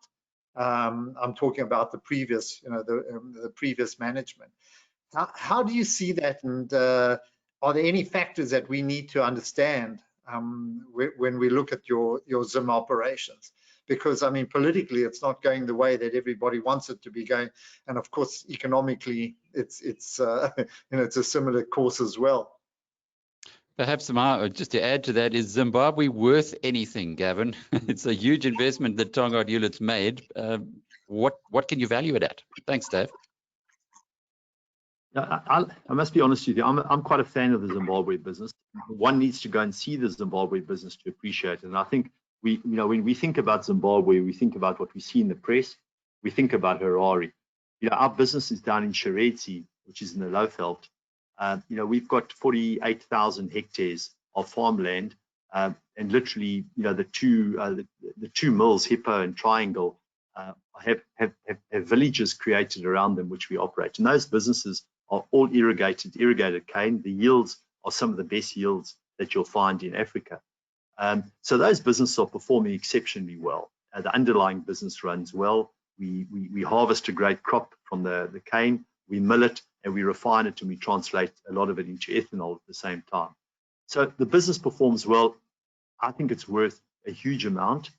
I'm talking about the previous, the previous management. How do you see that, and are there any factors that we need to understand when we look at your Zim operations? Because I mean, politically, it's not going the way that everybody wants it to be going, and of course, economically, it's it's a similar course as well. Perhaps just to add to that, is Zimbabwe worth anything, Gavin? It's a huge investment that Tongaat Hulett's made. What can you value it at? Thanks, Dave. I must be honest with you. I'm quite a fan of the Zimbabwe business. One needs to go and see the Zimbabwe business to appreciate it. And I think when we think about Zimbabwe, we think about what we see in the press. We think about Harare. Our business is down in Sheredzi, which is in the Lowveld. We've got 48,000 hectares of farmland, and literally, the two mills, Hippo and Triangle, have villages created around them which we operate. And those businesses are all irrigated cane. The yields are some of the best yields that you'll find in Africa. So those businesses are performing exceptionally well. The underlying business runs well. We harvest a great crop from the cane, we mill it, and we refine it, and we translate a lot of it into ethanol at the same time. So the business performs well. I think it's worth a huge amount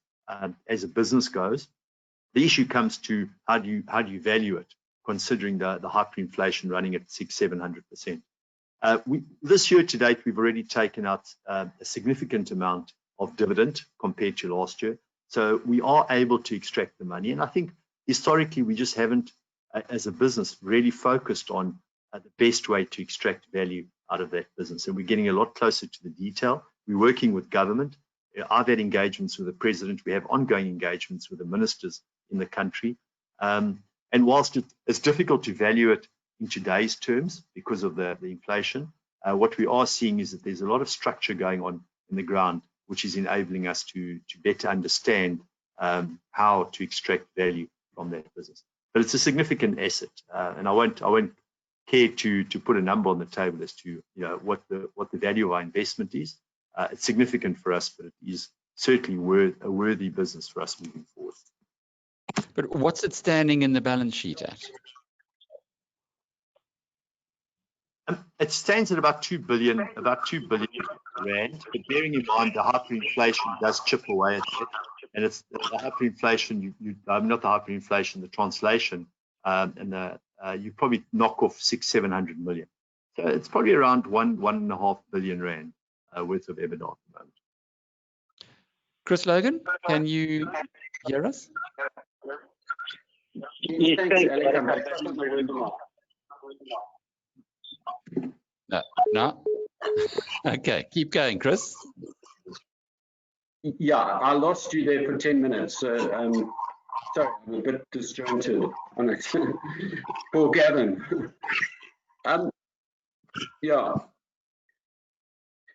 as a business goes. The issue comes to how do you value it, considering the hyperinflation running at 600-700%. This year to date, we've already taken out a significant amount of dividend compared to last year. So we are able to extract the money. And I think historically, we just haven't, as a business, really focused on the best way to extract value out of that business. And we're getting a lot closer to the detail. We're working with government. I've had engagements with the president. We have ongoing engagements with the ministers in the country. And whilst it's difficult to value it in today's terms because of the inflation, what we are seeing is that there's a lot of structure going on in the ground, which is enabling us to better understand how to extract value from that business. But it's a significant asset, and I won't care to put a number on the table as to what the value of our investment is. It's significant for us, but it is certainly a worthy business for us moving forward. But what's it standing in the balance sheet at? It stands at about 2 billion rand. But bearing in mind the hyperinflation does chip away at it, and it's the hyperinflation. Not the hyperinflation, the translation, and you probably knock off 600-700 million. So it's probably around 1.5 billion rand worth of EBITDA at the moment. Chris Logan, can you hear us? Yes, Thanks, thanks, Alec. Alec. I'm back on the webinar. No. Okay, keep going, Chris. Yeah, I lost you there for 10 minutes. So, sorry, I'm a bit disjointed on it. Poor Gavin. Yeah,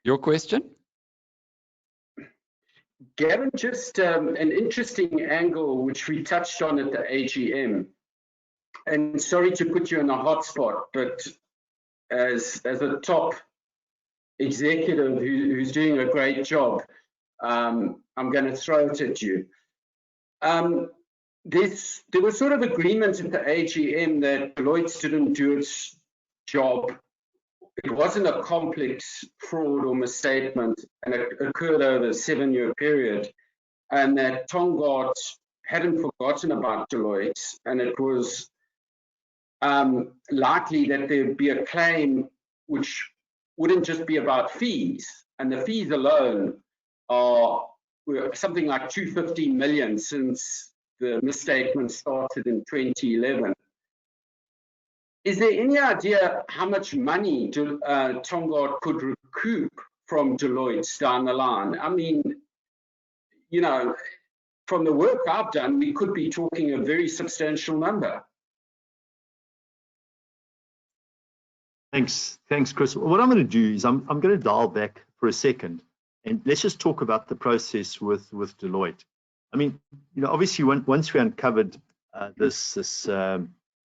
Your question? Gavin, just an interesting angle which we touched on at the AGM. And sorry to put you in a hot spot, but as a top executive who's doing a great job, I'm going to throw it at you. There was sort of agreement at the AGM that Deloitte didn't do its job. It wasn't a complex fraud or misstatement, and it occurred over a 7-year period, and that Tongaat hadn't forgotten about Deloitte, and it was likely that there'd be a claim which wouldn't just be about fees, and the fees alone are something like 250 million since the misstatement started in 2011. Is there any idea how much money Tongaat could recoup from Deloitte down the line? I mean, you know, from the work I've done, we could be talking a very substantial number. Thanks, Chris. What I'm going to do is I'm going to dial back for a second, and let's just talk about the process with Deloitte. I mean, you know, obviously once we uncovered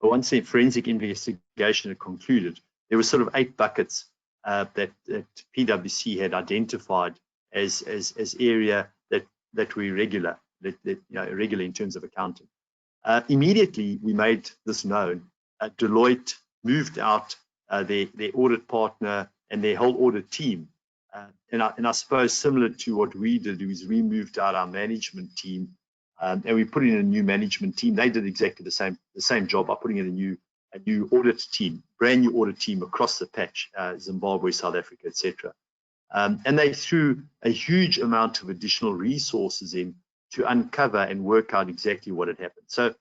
once the forensic investigation had concluded, there were sort of 8 buckets that PwC had identified as area that we irregular in terms of accounting. Immediately we made this known. Deloitte moved out their audit partner and their whole audit team. And I suppose similar to what we did is we moved out our management team and we put in a new management team. They did exactly the same job by putting in a new audit team, brand new audit team across the patch, Zimbabwe, South Africa, etc. And they threw a huge amount of additional resources in to uncover and work out exactly what had happened. So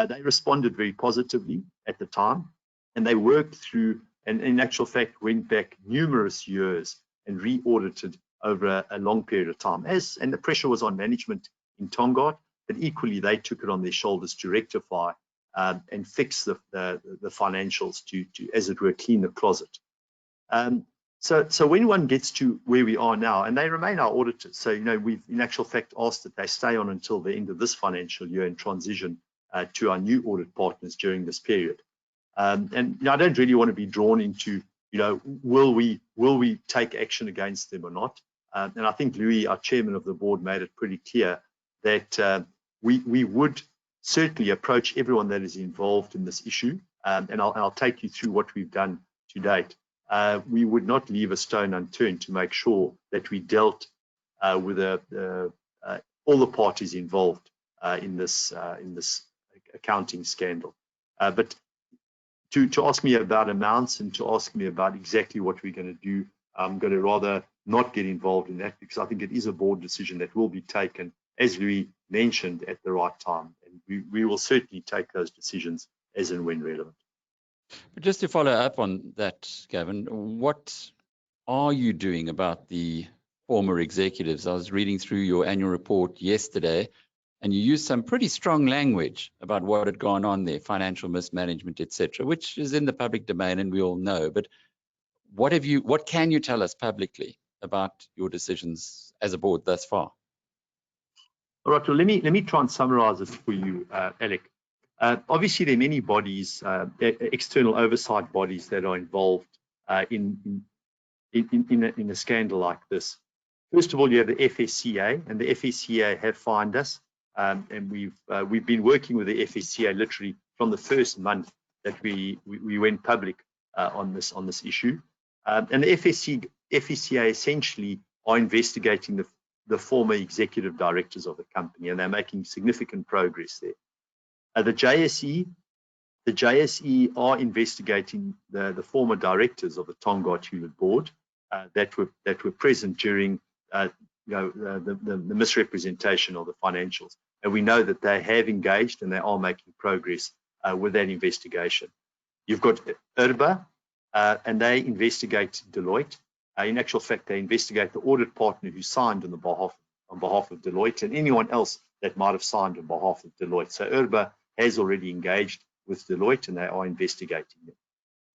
they responded very positively at the time, and they worked through, and in actual fact went back numerous years and re-audited over a long period of time. And the pressure was on management in Tongaat, but equally they took it on their shoulders to rectify and fix the financials to, as it were, clean the closet. So when one gets to where we are now, and they remain our auditors, so, you know, we've in actual fact asked that they stay on until the end of this financial year and transition to our new audit partners during this period. And you know, I don't really want to be drawn into, you know, will we take action against them or not? And I think Louis, our chairman of the board, made it pretty clear that we would certainly approach everyone that is involved in this issue. And I'll take you through what we've done to date. We would not leave a stone unturned to make sure that we dealt with all the parties involved in this accounting scandal. But to ask me about amounts and to ask me about exactly what we're going to do, I'm going to rather not get involved in that, because I think it is a board decision that will be taken, as Louis mentioned, at the right time. And we will certainly take those decisions as and when relevant. But just to follow up on that, Gavin, what are you doing about the former executives? I was reading through your annual report yesterday, and you used some pretty strong language about what had gone on there, financial mismanagement, etc., which is in the public domain and we all know. But what can you tell us publicly about your decisions as a board thus far? All right, well, let me try and summarize it for you, Alec. Obviously, there are many bodies, external oversight bodies, that are involved in a scandal like this. First of all, you have the FSCA, and the FSCA have fined us, and we've been working with the FSCA literally from the first month that we went public on this issue. And the FSCA essentially are investigating the former executive directors of the company, and they're making significant progress there. The JSE The JSE are investigating the former directors of the Tongaat Hulett board that were present during the misrepresentation of the financials, and we know that they have engaged and they are making progress with that investigation. You've got IRBA, and they investigate Deloitte. In actual fact, they investigate the audit partner who signed on behalf of Deloitte and anyone else that might have signed on behalf of Deloitte. So IRBA has already engaged with Deloitte and they are investigating them.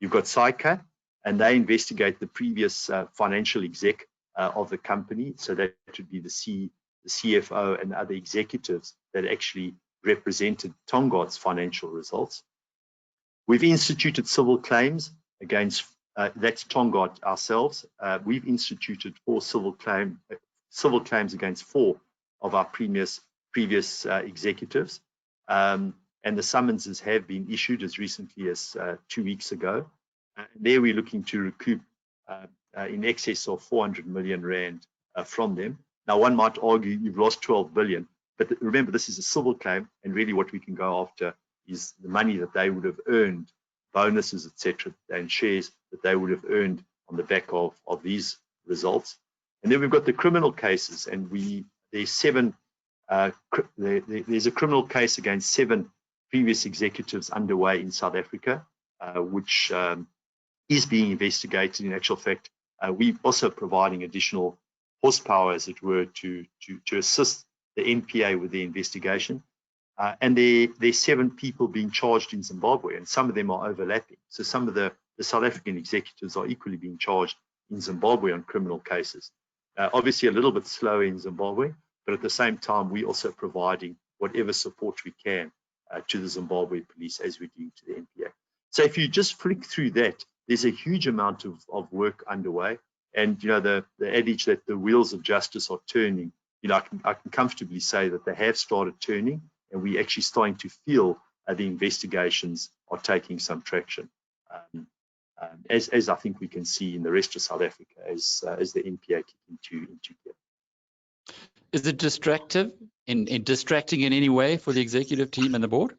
You've got SAICA, and they investigate the previous financial exec of the company. So that would be the CFO and other executives that actually represented Tongaat's financial results. We've instituted civil claims against, that's Tongaat ourselves. We've instituted 4 civil claims against 4 of our previous executives. And the summonses have been issued as recently as 2 weeks ago. There we're looking to recoup in excess of 400 million rand from them. Now, one might argue you've lost 12 billion, but remember, this is a civil claim, and really what we can go after is the money that they would have earned, bonuses, etc., and shares that they would have earned on the back of these results. And then we've got the criminal cases, and there's 7. There's a criminal case against 7 previous executives underway in South Africa, which is being investigated. In actual fact, we're also providing additional horsepower, as it were, to assist the NPA with the investigation. And there's 7 people being charged in Zimbabwe, and some of them are overlapping. So some of the South African executives are equally being charged in Zimbabwe on criminal cases. Obviously a little bit slower in Zimbabwe, but at the same time, we're also providing whatever support we can to the Zimbabwe police as we do to the NPA. So if you just flick through that, there's a huge amount of work underway. And, the adage that the wheels of justice are turning, I can comfortably say that they have started turning, and we're actually starting to feel the investigations are taking some traction. As I think we can see in the rest of South Africa as the NPA kick into gear. Is it distracting in any way for the executive team and the board?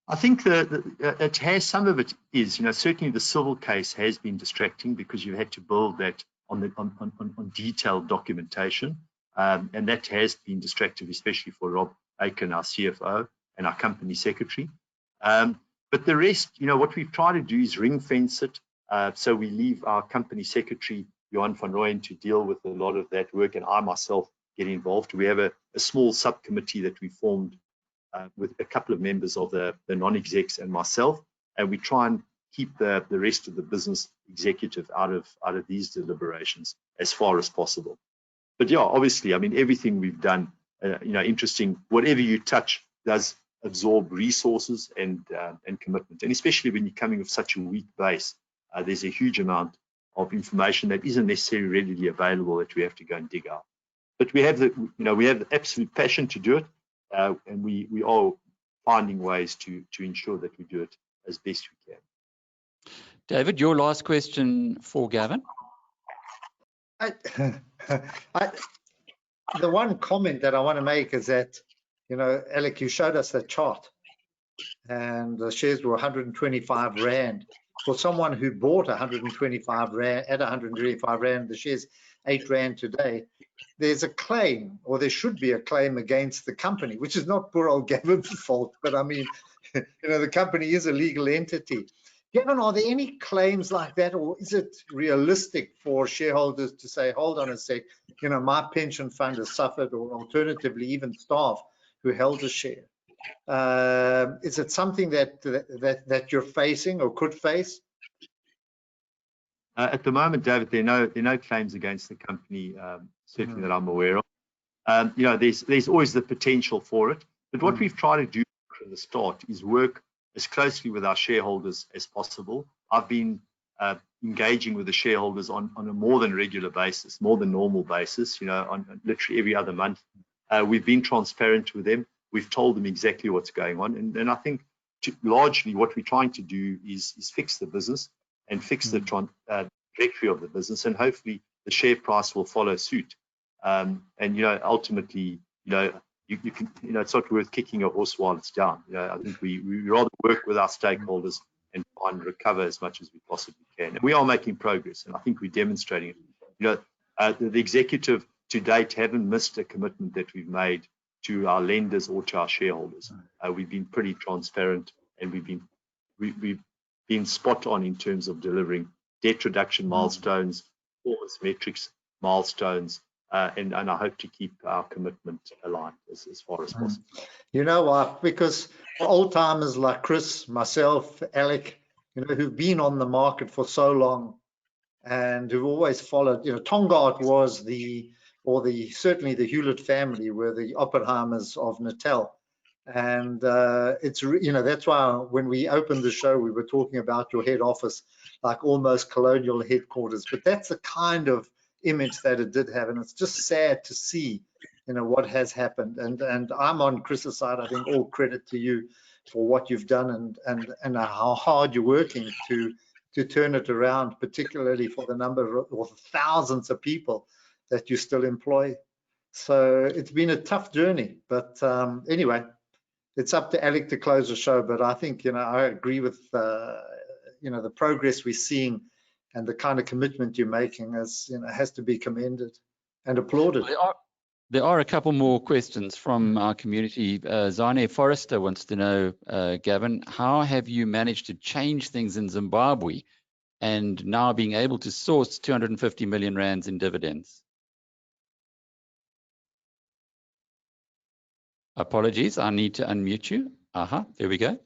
I think that it has, some of it is, certainly the civil case has been distracting because you had to build that on detailed documentation, and that has been distracting, especially for Rob Aiken, our CFO, and our company secretary. But the rest, what we've tried to do is ring fence it. So we leave our company secretary, Johan van Rooyen, to deal with a lot of that work, and I myself get involved. We have a small subcommittee that we formed with a couple of members of the non-execs and myself, and we try and keep the rest of the business executive out of these deliberations as far as possible. But yeah, obviously, I mean, everything we've done, interesting, whatever you touch does absorb resources and commitment, and especially when you're coming with such a weak base, there's a huge amount of information that isn't necessarily readily available that we have to go and dig out. But we have the absolute passion to do it, and we are finding ways to ensure that we do it as best we can. David, your last question for Gavin. The one comment that I want to make is that, Alec, you showed us the chart, and the shares were 125 Rand. For someone who bought 125 Rand, at 125 Rand, the shares 8 Rand today, there's a claim, or there should be a claim against the company, which is not poor old Gavin's fault, but I mean, the company is a legal entity. Gavin, are there any claims like that, or is it realistic for shareholders to say, hold on a sec, my pension fund has suffered, or alternatively, even staff who held a share? Is it something that you're facing or could face? At the moment, David, there are no claims against the company, certainly that I'm aware of. There's always the potential for it, but what we've tried to do from the start is work as closely with our shareholders as possible. I've been engaging with the shareholders on a more than regular basis, more than normal basis, on literally every other month. We've been transparent with them. We've told them exactly what's going on, and I think largely what we're trying to do is fix the business and fix the trajectory of the business, and hopefully the share price will follow suit. And ultimately, you can, it's not worth kicking a horse while it's down. I think we rather work with our stakeholders and try and recover as much as we possibly can. And we are making progress, and I think we're demonstrating it. The executive to date haven't missed a commitment that we've made to our lenders or to our shareholders. We've been pretty transparent, and we've been spot on in terms of delivering debt reduction milestones, performance metrics milestones, and I hope to keep our commitment aligned as far as possible. You know what? Because old timers like Chris, myself, Alec, who've been on the market for so long and who've always followed, Tongaat was certainly the Hulett family were the Oppenheimers of Natal. And that's why when we opened the show, we were talking about your head office, like almost colonial headquarters. But that's the kind of image that it did have, and it's just sad to see, what has happened. And I'm on Chris's side. I think all credit to you for what you've done and how hard you're working to turn it around, particularly for the number of thousands of people that you still employ. So it's been a tough journey, but anyway, it's up to Alec to close the show. But I think, I agree with, the progress we're seeing and the kind of commitment you're making has to be commended and applauded. There are a couple more questions from our community. Zane Forrester wants to know, Gavin, how have you managed to change things in Zimbabwe and now being able to source 250 million rands in dividends? Apologies, I need to unmute you. There we go.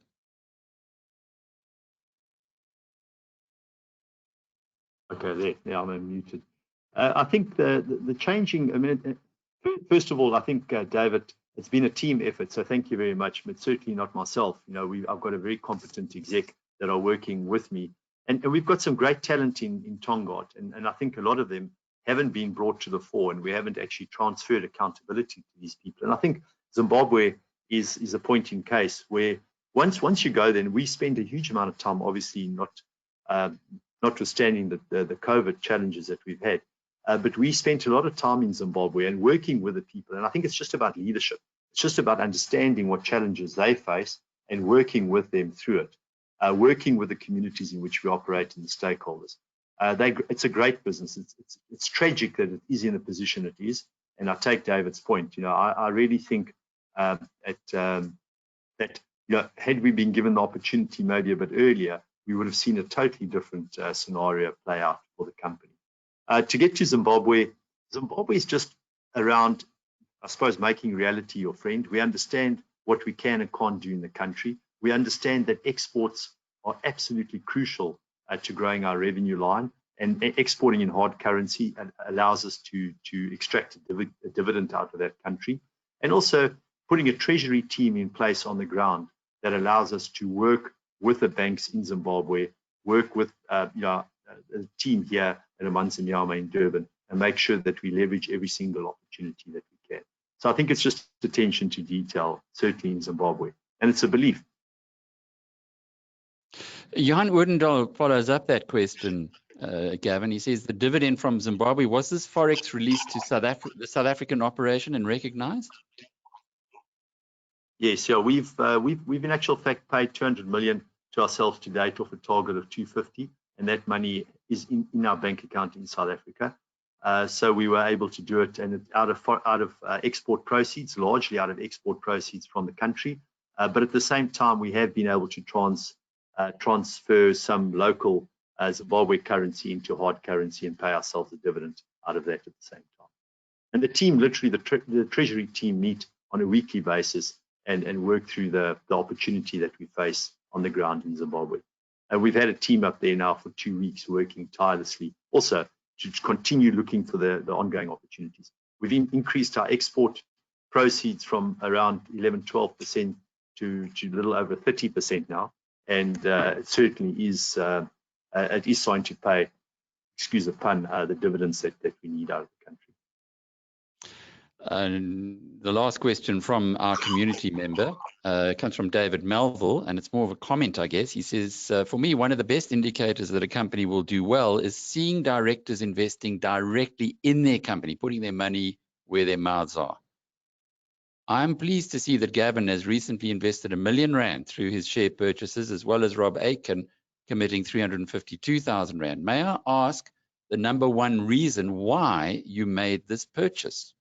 Okay, there, I'm unmuted. I think the changing, first of all, I think, David, it's been a team effort, so thank you very much, but certainly not myself. I've got a very competent exec that are working with me, and we've got some great talent in Tongaat, and I think a lot of them haven't been brought to the fore, and we haven't actually transferred accountability to these people. And I think Zimbabwe is a point in case where once you go, then we spend a huge amount of time, obviously notwithstanding the COVID challenges that we've had. But we spent a lot of time in Zimbabwe and working with the people. And I think it's just about leadership. It's just about understanding what challenges they face and working with them through it, working with the communities in which we operate and the stakeholders. It's a great business. It's tragic that it is in the position it is. And I take David's point. I really think that had we been given the opportunity maybe a bit earlier, we would have seen a totally different scenario play out for the company. To get to Zimbabwe, Zimbabwe is just around, I suppose, making reality your friend. We understand what we can and can't do in the country. We understand that exports are absolutely crucial to growing our revenue line, and exporting in hard currency allows us to extract a dividend out of that country, and also putting a treasury team in place on the ground that allows us to work with the banks in Zimbabwe, work with a team here at Amanzimyama in Durban, and make sure that we leverage every single opportunity that we can. So I think it's just attention to detail, certainly in Zimbabwe, and it's a belief. Johan Oudendal follows up that question, Gavin. He says the dividend from Zimbabwe, was this Forex released to the South African operation and recognized? Yes, yeah, we've in actual fact paid 200 million to ourselves to date off a target of 250, and that money is in our bank account in South Africa. So we were able to do it, and it's out of export proceeds, largely out of export proceeds from the country. But at the same time, we have been able to transfer some local Zimbabwe currency into hard currency and pay ourselves a dividend out of that at the same time. And the team, literally the treasury team, meet on a weekly basis and work through the opportunity that we face on the ground in Zimbabwe. And we've had a team up there now for 2 weeks working tirelessly also to continue looking for the ongoing opportunities. We've increased our export proceeds from around 11-12% to a little over 30% now, and it certainly is starting to pay, excuse the pun, the dividends that we need out of the country. And the last question from our community member comes from David Melville, and it's more of a comment, I guess. He says, for me, one of the best indicators that a company will do well is seeing directors investing directly in their company, putting their money where their mouths are. I'm pleased to see that Gavin has recently invested R1 million through his share purchases, as well as Rob Aiken committing 352,000 Rand. May I ask the number one reason why you made this purchase?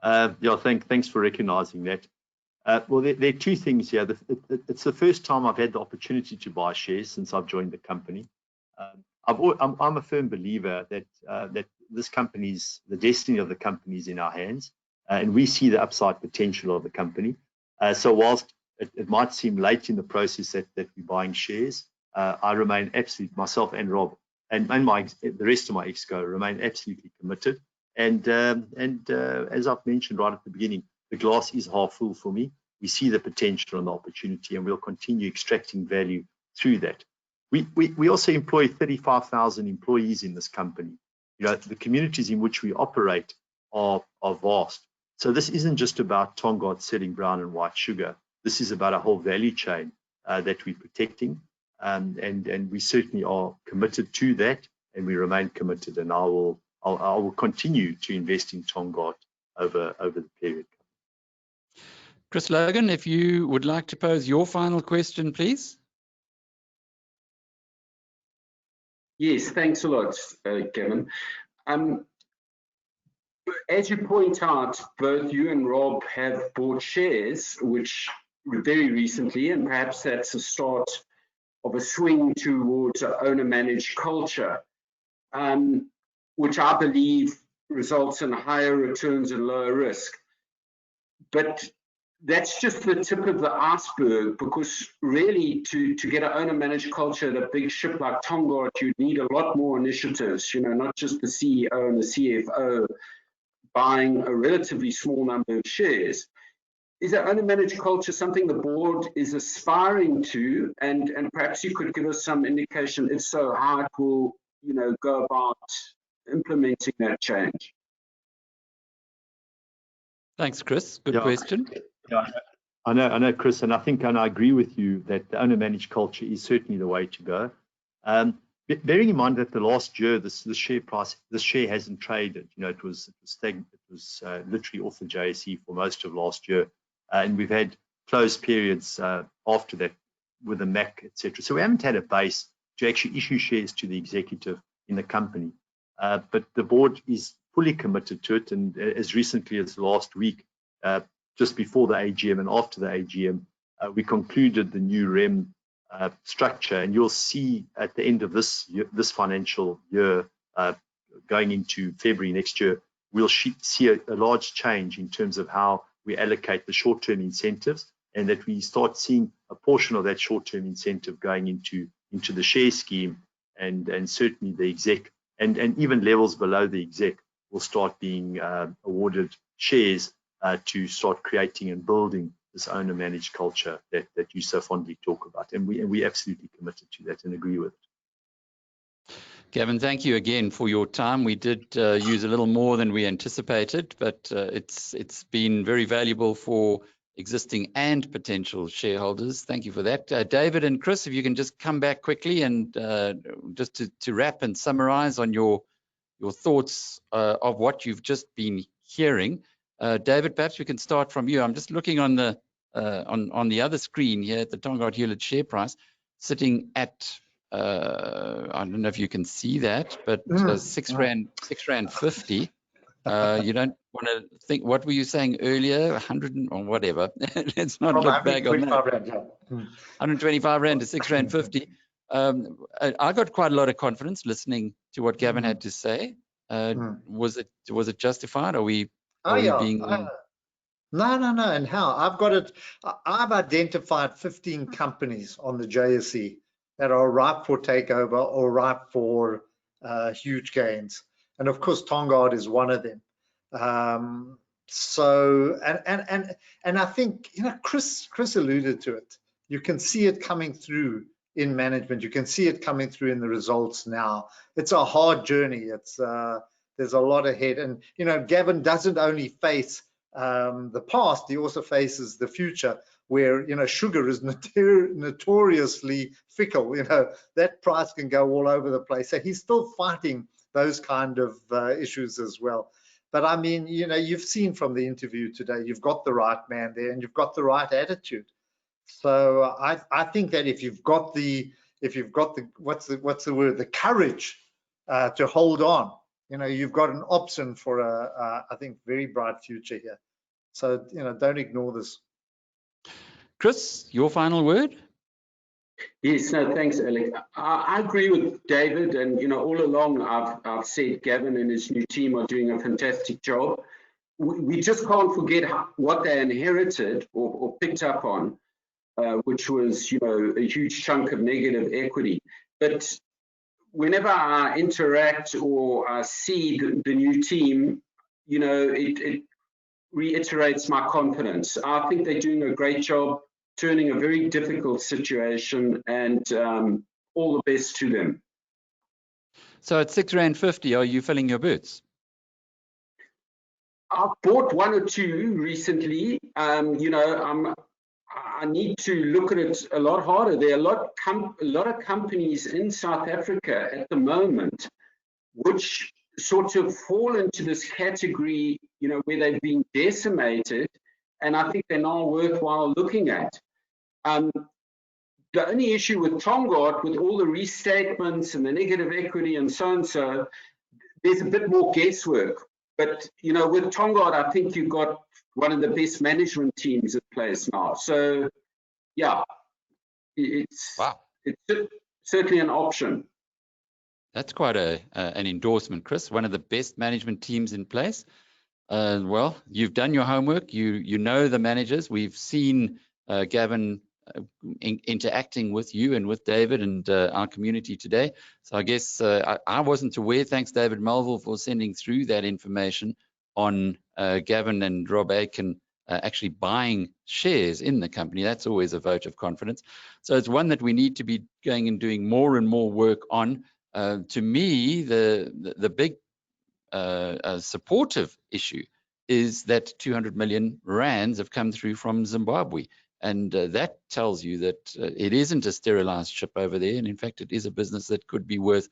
Yeah, thanks for recognizing that. Well, there are two things here. It's the first time I've had the opportunity to buy shares since I've joined the company. I'm a firm believer that the destiny of the company is in our hands, and we see the upside potential of the company. So whilst it might seem late in the process that we're buying shares, I remain absolutely, myself and Rob and the rest of my exco remain absolutely committed. And as I've mentioned right at the beginning, the glass is half full for me. We see the potential and the opportunity, and we'll continue extracting value through that. We also employ 35,000 employees in this company. You know, the communities in which we operate are vast. So this isn't just about Tongaat selling brown and white sugar. This is about a whole value chain that we're protecting, and we certainly are committed to that, and we remain committed. And I will continue to invest in Tongaat over the period. Chris Logan, if you would like to pose your final question, please. Yes, thanks a lot, Gavin. As you point out, both you and Rob have bought shares, which very recently, and perhaps that's the start of a swing towards an owner-managed culture, which I believe results in higher returns and lower risk. But that's just the tip of the iceberg, because really to get an owner-managed culture at a big ship like Tongaat, you need a lot more initiatives, you know, not just the CEO and the CFO buying a relatively small number of shares. Is that owner-managed culture something the board is aspiring to, and perhaps you could give us some indication, if so, how it will, you know, go about implementing that change? Thanks, Chris. Good question. Yeah, I know, Chris, and I agree with you that the owner-managed culture is certainly the way to go. Bearing in mind that the last year, the share hasn't traded. You know, it was stagnant. It was literally off the JSE for most of last year, and we've had closed periods after that with the MAC, etc. So we haven't had a base to actually issue shares to the executive in the company. But the board is fully committed to it, and as recently as last week, just before the AGM and after the AGM, we concluded the new REM structure, and you'll see at the end of this financial year, going into February next year, we'll see a large change in terms of how we allocate the short-term incentives, and that we start seeing a portion of that short-term incentive going into the share scheme, and certainly the exec, and even levels below the exec will start being awarded shares to start creating and building this owner-managed culture that you so fondly talk about, and we absolutely committed to that and agree with it. Gavin, thank you again for your time. We did use a little more than we anticipated, but it's been very valuable for existing and potential shareholders. Thank you for that. David and Chris, if you can just come back quickly and just to wrap and summarize on your thoughts of what you've just been hearing. David, perhaps we can start from you. I'm just looking on the other screen here at the Tongaat Hulett share price, sitting at I don't know if you can see that, but R6.50. You don't want to think. What were you saying earlier? 100 or whatever. Let's not look back on that. 125 Rand to R6.50. I got quite a lot of confidence listening to what Gavin had to say. Was it justified? Are we being? No. And how? I've identified 15 companies on the JSE that are ripe for takeover or ripe for huge gains. And of course, Tongaat is one of them. So I think, you know, Chris alluded to it. You can see it coming through in management. You can see it coming through in the results now. It's a hard journey. There's a lot ahead. And, you know, Gavin doesn't only face the past, he also faces the future, where, you know, sugar is notoriously fickle. You know, that price can go all over the place. So he's still fighting those kind of issues as well. But I mean, you've seen from the interview today, you've got the right man there and you've got the right attitude. So I think that if you've got the what's the word, the courage to hold on, you've got an option for I think very bright future here. So don't ignore this. Chris, your final word? Yes, no, thanks, Alec. I agree with David, and all along I've said Gavin and his new team are doing a fantastic job. We just can't forget what they inherited or picked up on, which was a huge chunk of negative equity. But whenever I interact or I see the new team, it reiterates my confidence. I think they're doing a great job turning a very difficult situation, and all the best to them. So at R6.50, are you filling your boots? I've bought one or two recently. I need to look at it a lot harder. There are a lot of companies in South Africa at the moment which sort of fall into this category, where they've been decimated, and I think they're now worthwhile looking at. The only issue with Tongaat, with all the restatements and the negative equity and so, there's a bit more guesswork. But, with Tongaat, I think you've got one of the best management teams in place now. So, yeah, it's certainly an option. That's quite an endorsement, Chris. One of the best management teams in place. Well, you've done your homework. You know the managers. We've seen Gavin interacting with you and with David and our community today. So I guess I wasn't aware. Thanks, David Melville, for sending through that information on Gavin and Rob Aiken actually buying shares in the company. That's always a vote of confidence. So it's one that we need to be going and doing more and more work on. To me, the big supportive issue is that 200 million rands have come through from Zimbabwe. And that tells you that it isn't a sterilized ship over there. And in fact, it is a business that could be worth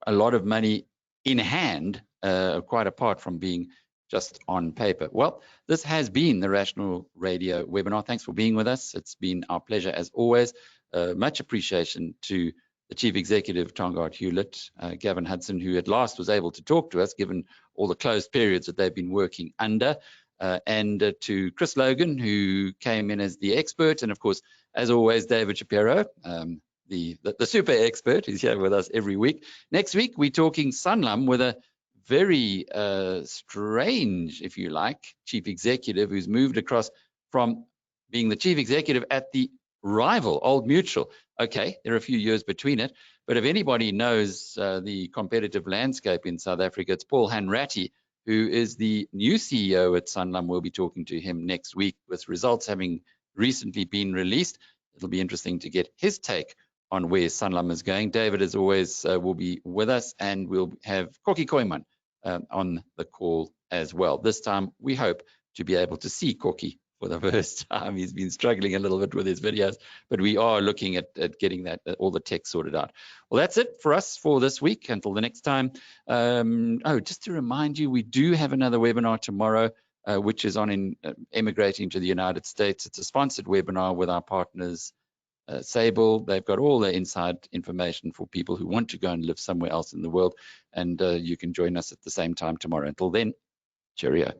a lot of money in hand, quite apart from being just on paper. Well, this has been the Rational Radio webinar. Thanks for being with us. It's been our pleasure as always. Much appreciation to the Chief Executive, Tongaat Hulett, Gavin Hudson, who at last was able to talk to us, given all the closed periods that they've been working under. And to Chris Logan, who came in as the expert, and of course, as always, David Shapiro, the super expert, is here with us every week. Next week, we're talking Sanlam with a very strange, if you like, chief executive who's moved across from being the chief executive at the rival Old Mutual. Okay, there are a few years between it, but if anybody knows the competitive landscape in South Africa, it's Paul Hanratty, who is the new CEO at Sanlam. We'll be talking to him next week with results having recently been released. It'll be interesting to get his take on where Sanlam is going. David, as always, will be with us, and we'll have Koki Koiman on the call as well. This time, we hope to be able to see Koki for the first time. He's been struggling a little bit with his videos, but we are looking at getting that all the tech sorted out. Well, that's it for us for this week. Until the next time. Just to remind you, we do have another webinar tomorrow, which is on emigrating to the United States. It's a sponsored webinar with our partners, Sable. They've got all the inside information for people who want to go and live somewhere else in the world, and you can join us at the same time tomorrow. Until then, cheerio.